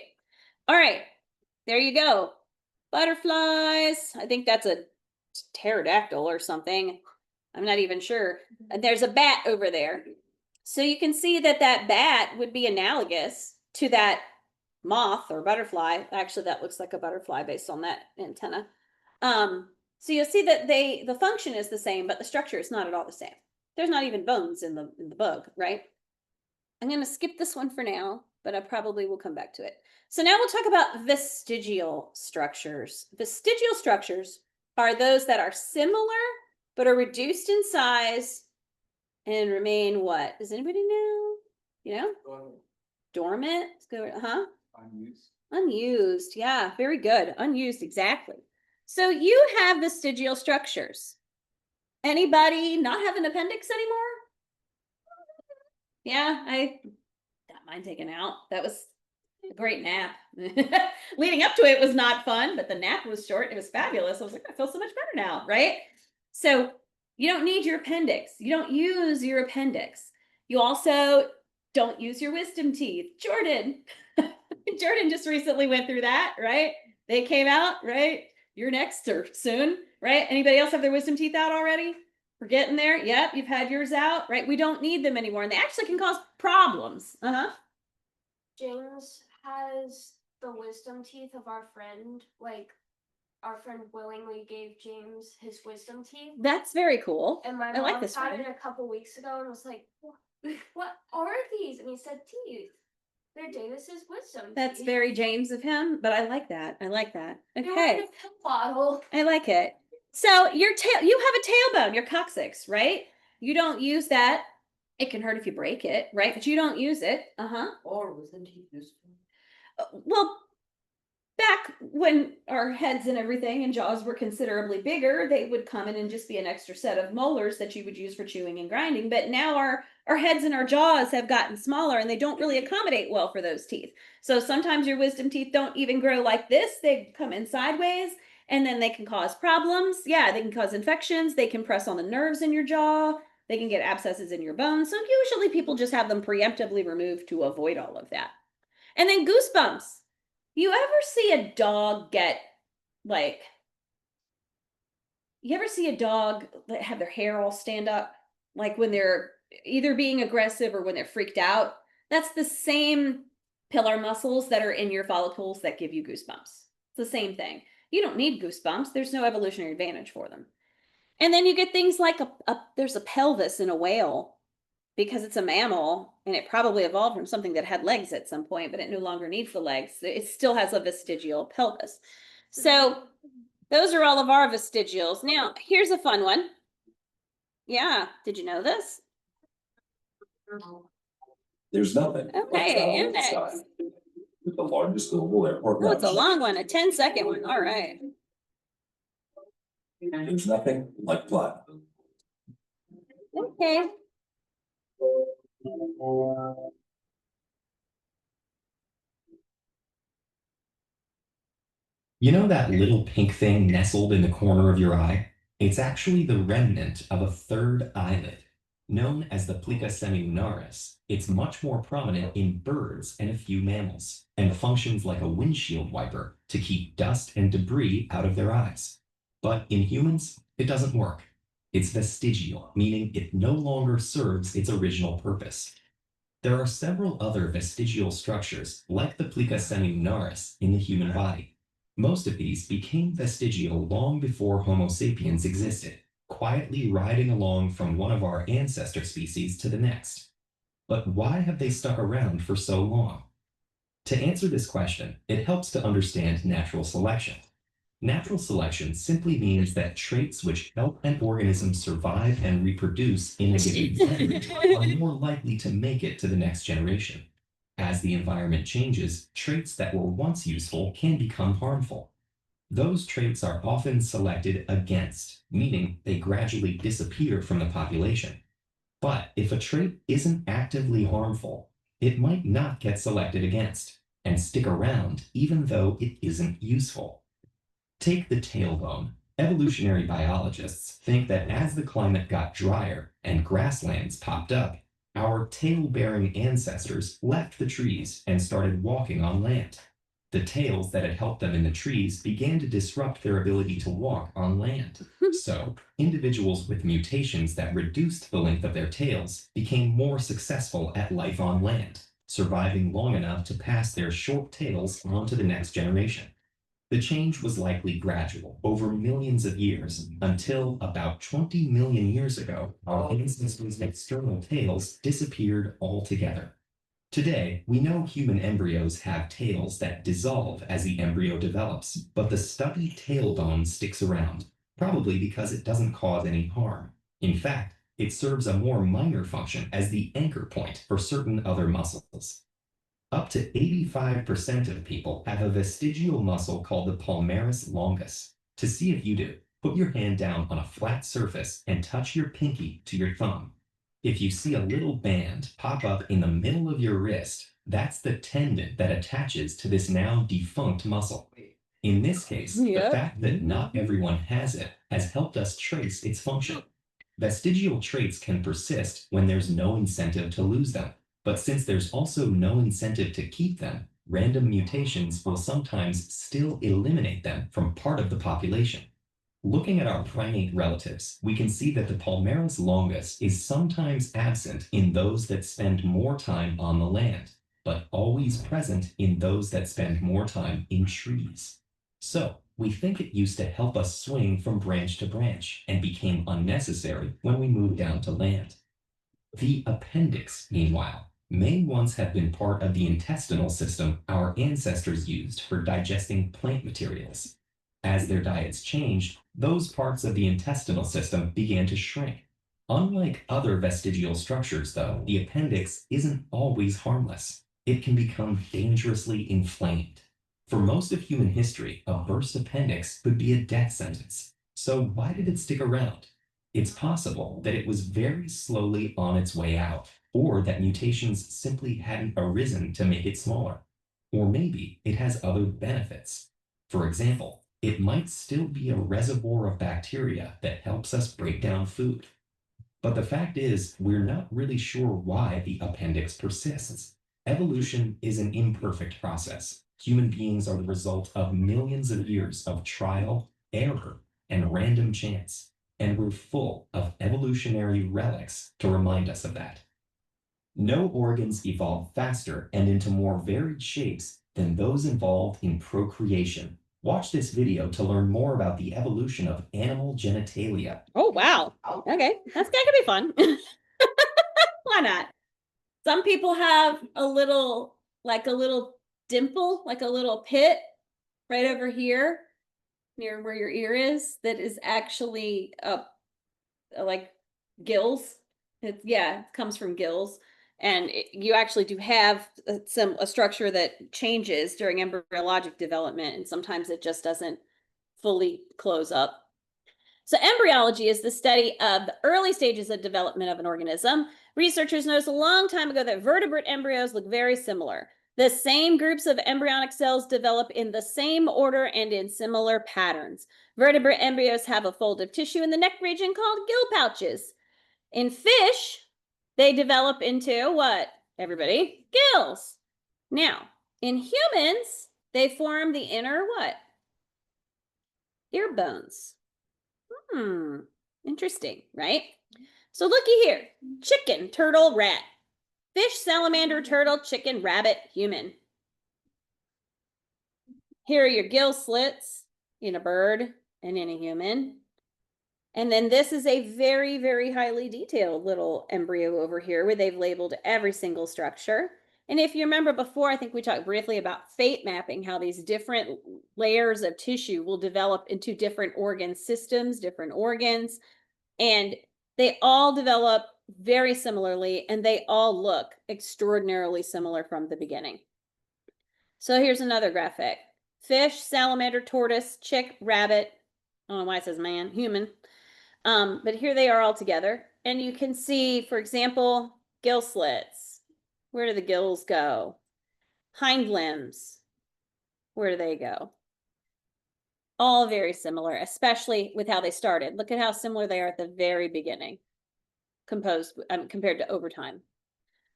All right, there you go. Butterflies. I think that's a pterodactyl or something. I'm not even sure. And there's a bat over there. So you can see that that bat would be analogous to that moth or butterfly. Actually, that looks like a butterfly based on that antenna. So you'll see that the function is the same, but the structure is not at all the same. There's not even bones in the bug, right? I'm going to skip this one for now, but I probably will come back to it. So now we'll talk about vestigial structures. Vestigial structures are those that are similar, but are reduced in size and remain what? Does anybody know? You know? Dormant? Huh? Unused. Unused. Yeah, very good. Unused, exactly. So you have vestigial structures. Anybody not have an appendix anymore? Yeah, I got mine taken out. That was a great nap. Leading up to it was not fun, but the nap was short. It was fabulous. I was like, I feel so much better now, right? So you don't need your appendix. You don't use your appendix. You also don't use your wisdom teeth. Jordan, Jordan just recently went through that, right? They came out, right? You're next or soon, right? Anybody else have their wisdom teeth out already? We're getting there. Yep, you've had yours out, right? We don't need them anymore, and they actually can cause problems. James has the wisdom teeth of our friend. Like, our friend willingly gave James his wisdom teeth. That's very cool. And my I like mom this got friend. it a couple weeks ago and was like, "What are these?" And he said, "Teeth. They're Davis's wisdom." That's teeth." very James of him, but I like that. I like that. They were Okay. in a pill bottle. I like it. So your tail, you have a tailbone, your coccyx, right? You don't use that. It can hurt if you break it, right? But you don't use it. Or wisdom teeth useful? Well, back when our heads and everything and jaws were considerably bigger, they would come in and just be an extra set of molars that you would use for chewing and grinding. But now our heads and our jaws have gotten smaller and they don't really accommodate well for those teeth. So sometimes your wisdom teeth don't even grow like this. They come in sideways and then they can cause problems. Yeah, they can cause infections. They can press on the nerves in your jaw. They can get abscesses in your bones. So usually people just have them preemptively removed to avoid all of that. And then goosebumps. You ever see a dog get like, you ever see a dog that have their hair all stand up? Like when they're either being aggressive or when they're freaked out? That's the same pillar muscles that are in your follicles that give you goosebumps. It's the same thing. You don't need goosebumps. There's no evolutionary advantage for them. And then you get things like there's a pelvis in a whale because it's a mammal and it probably evolved from something that had legs at some point, but it no longer needs the legs. It still has a vestigial pelvis. So those are all of our vestigials. Now, here's a fun one. Yeah, did you know this? There's nothing. Okay, index. With the largest global airport. Oh, it's a long one, a 10-second one. All right. There's nothing like blood. Okay. You know that little pink thing nestled in the corner of your eye? It's actually the remnant of a third eyelid. Known as the plica semilunaris, it's much more prominent in birds and a few mammals, and functions like a windshield wiper to keep dust and debris out of their eyes. But in humans, it doesn't work. It's vestigial, meaning it no longer serves its original purpose. There are several other vestigial structures, like the plica semilunaris, in the human body. Most of these became vestigial long before Homo sapiens existed, quietly riding along from one of our ancestor species to the next. But why have they stuck around for so long? To answer this question, it helps to understand natural selection. Natural selection simply means that traits which help an organism survive and reproduce in a given environment are more likely to make it to the next generation. As the environment changes, traits that were once useful can become harmful. Those traits are often selected against, meaning they gradually disappear from the population. But if a trait isn't actively harmful, it might not get selected against and stick around even though it isn't useful. Take the tailbone. Evolutionary biologists think that as the climate got drier and grasslands popped up, our tail-bearing ancestors left the trees and started walking on land. The tails that had helped them in the trees began to disrupt their ability to walk on land. So, individuals with mutations that reduced the length of their tails became more successful at life on land, surviving long enough to pass their short tails on to the next generation. The change was likely gradual, over millions of years, until about 20 million years ago, our ancestors' external tails disappeared altogether. Today, we know human embryos have tails that dissolve as the embryo develops, but the stubby tailbone sticks around, probably because it doesn't cause any harm. In fact, it serves a more minor function as the anchor point for certain other muscles. Up to 85% of people have a vestigial muscle called the palmaris longus. To see if you do, put your hand down on a flat surface and touch your pinky to your thumb. If you see a little band pop up in the middle of your wrist, that's the tendon that attaches to this now defunct muscle. In this case, the fact that not everyone has it has helped us trace its function. Vestigial traits can persist when there's no incentive to lose them. But since there's also no incentive to keep them, random mutations will sometimes still eliminate them from part of the population. Looking at our primate relatives, we can see that the palmaris longus is sometimes absent in those that spend more time on the land, but always present in those that spend more time in trees. So, we think it used to help us swing from branch to branch and became unnecessary when we moved down to land. The appendix, meanwhile, may once have been part of the intestinal system our ancestors used for digesting plant materials. As their diets changed, those parts of the intestinal system began to shrink. Unlike other vestigial structures, though, the appendix isn't always harmless. It can become dangerously inflamed. For most of human history, a burst appendix could be a death sentence. So why did it stick around? It's possible that it was very slowly on its way out, or that mutations simply hadn't arisen to make it smaller. Or maybe it has other benefits. For example, it might still be a reservoir of bacteria that helps us break down food. But the fact is, we're not really sure why the appendix persists. Evolution is an imperfect process. Human beings are the result of millions of years of trial, error, and random chance. And we're full of evolutionary relics to remind us of that. No organs evolve faster and into more varied shapes than those involved in procreation. Watch this video to learn more about the evolution of animal genitalia. Oh, wow. Okay, that could be fun. Why not? Some people have a little dimple, like a little pit right over here near where your ear is that is actually like gills. It comes from gills. And you actually do have a structure that changes during embryologic development, and sometimes it just doesn't fully close up. So embryology is the study of the early stages of development of an organism. Researchers noticed a long time ago that vertebrate embryos look very similar. The same groups of embryonic cells develop in the same order and in similar patterns. Vertebrate embryos have a fold of tissue in the neck region called gill pouches. In fish, they develop into what, everybody? Gills. Now, in humans, they form the inner what? Ear bones. Interesting, right? So looky here, chicken, turtle, rat, fish, salamander, turtle, chicken, rabbit, human. Here are your gill slits in a bird and in a human. And then this is a very, very highly detailed little embryo over here where they've labeled every single structure. And if you remember before, I think we talked briefly about fate mapping, how these different layers of tissue will develop into different organ systems, different organs, and they all develop very similarly, and they all look extraordinarily similar from the beginning. So here's another graphic. Fish, salamander, tortoise, chick, rabbit. I don't know why it says man, human. But here they are all together. And you can see, for example, gill slits. Where do the gills go? Hind limbs. Where do they go? All very similar, especially with how they started. Look at how similar they are at the very beginning, compared to over time.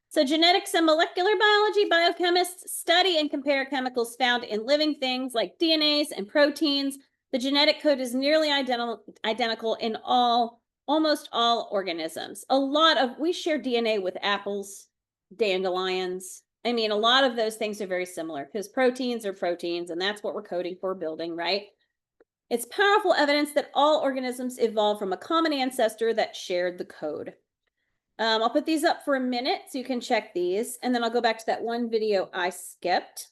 So genetics and molecular biology, biochemists study and compare chemicals found in living things like DNAs and proteins. The genetic code is nearly identical in almost all organisms. We share DNA with apples, dandelions. I mean, a lot of those things are very similar because proteins are proteins, and that's what we're coding for building, right? It's powerful evidence that all organisms evolved from a common ancestor that shared the code. I'll put these up for a minute so you can check these, and then I'll go back to that one video I skipped.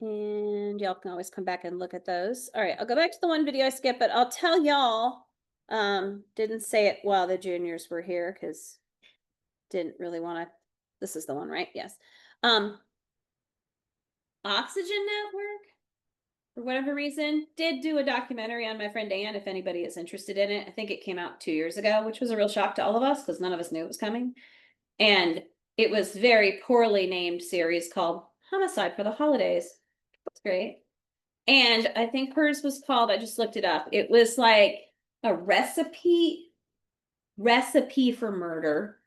And y'all can always come back and look at those. All right, I'll go back to the one video I skipped, but I'll tell y'all, didn't say it while the juniors were here because didn't really want to. This is the one, right? Yes. Oxygen Network, for whatever reason, did do a documentary on my friend Anne, if anybody is interested in it. I think it came out 2 years ago, which was a real shock to all of us because none of us knew it was coming. And it was very poorly named series called Homicide for the Holidays. That's great. And I think hers was called, I just looked it up. It was like a recipe for murder.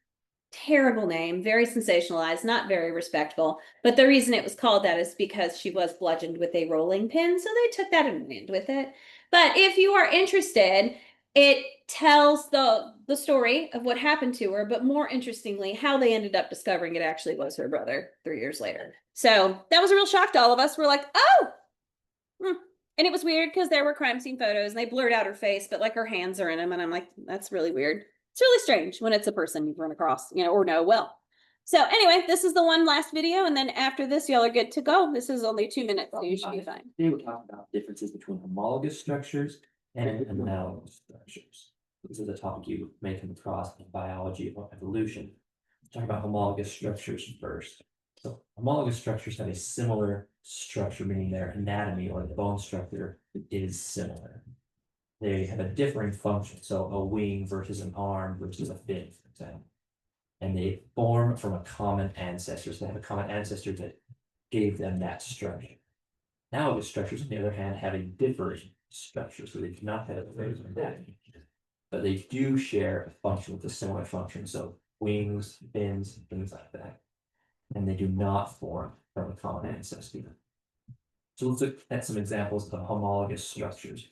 Terrible name, very sensationalized, not very respectful. But the reason it was called that is because she was bludgeoned with a rolling pin. So they took that and ran with it. But if you are interested, it tells the story of what happened to her, but more interestingly, how they ended up discovering it actually was her brother 3 years later. So that was a real shock to all of us. We're like, oh, and it was weird because there were crime scene photos and they blurred out her face, but like her hands are in them. And I'm like, that's really weird. It's really strange when it's a person you've run across, or know well. So anyway, this is the one last video. And then after this, y'all are good to go. This is only 2 minutes, so you should be fine. Today we're talking about differences between homologous structures and analogous structures. This is a topic you may come across in biology or evolution. Let's talk about homologous structures first. So homologous structures have a similar structure, meaning their anatomy or the bone structure is similar. They have a differing function, so a wing versus an arm versus a fin, for example. And they form from a common ancestor. So they have a common ancestor that gave them that structure. Analogous structures, on the other hand, have a differing structure, so they do not have a very anatomy. But they do share a function with a similar function, so wings, fins, things like that. And they do not form from a common ancestor. So let's look at some examples of homologous structures.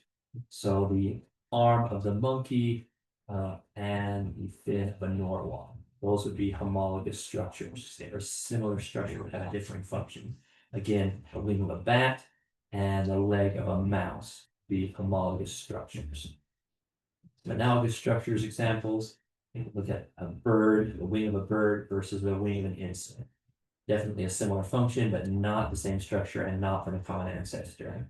So the arm of the monkey and the fin of a narwhal. Those would be homologous structures. They are similar structure but have a different function. Again, a wing of a bat and the leg of a mouse be homologous structures. Some analogous structures examples. Look at a bird, the wing of a bird versus the wing of an insect. Definitely a similar function, but not the same structure and not from a common ancestor.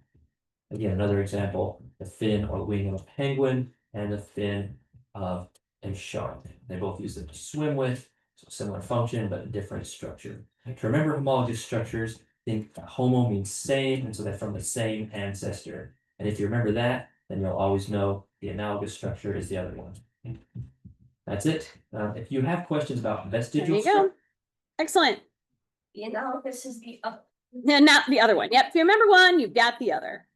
Again, another example, the fin or wing of a penguin and the fin of a shark. They both use them to swim with, so similar function, but a different structure. To remember homologous structures, think homo means same, and so they're from the same ancestor. And if you remember that, then you'll always know the analogous structure is the other one. That's it. If you have questions about vestigial There you go. Excellent. This is the No, not the other one. Yep. If you remember one, you've got the other.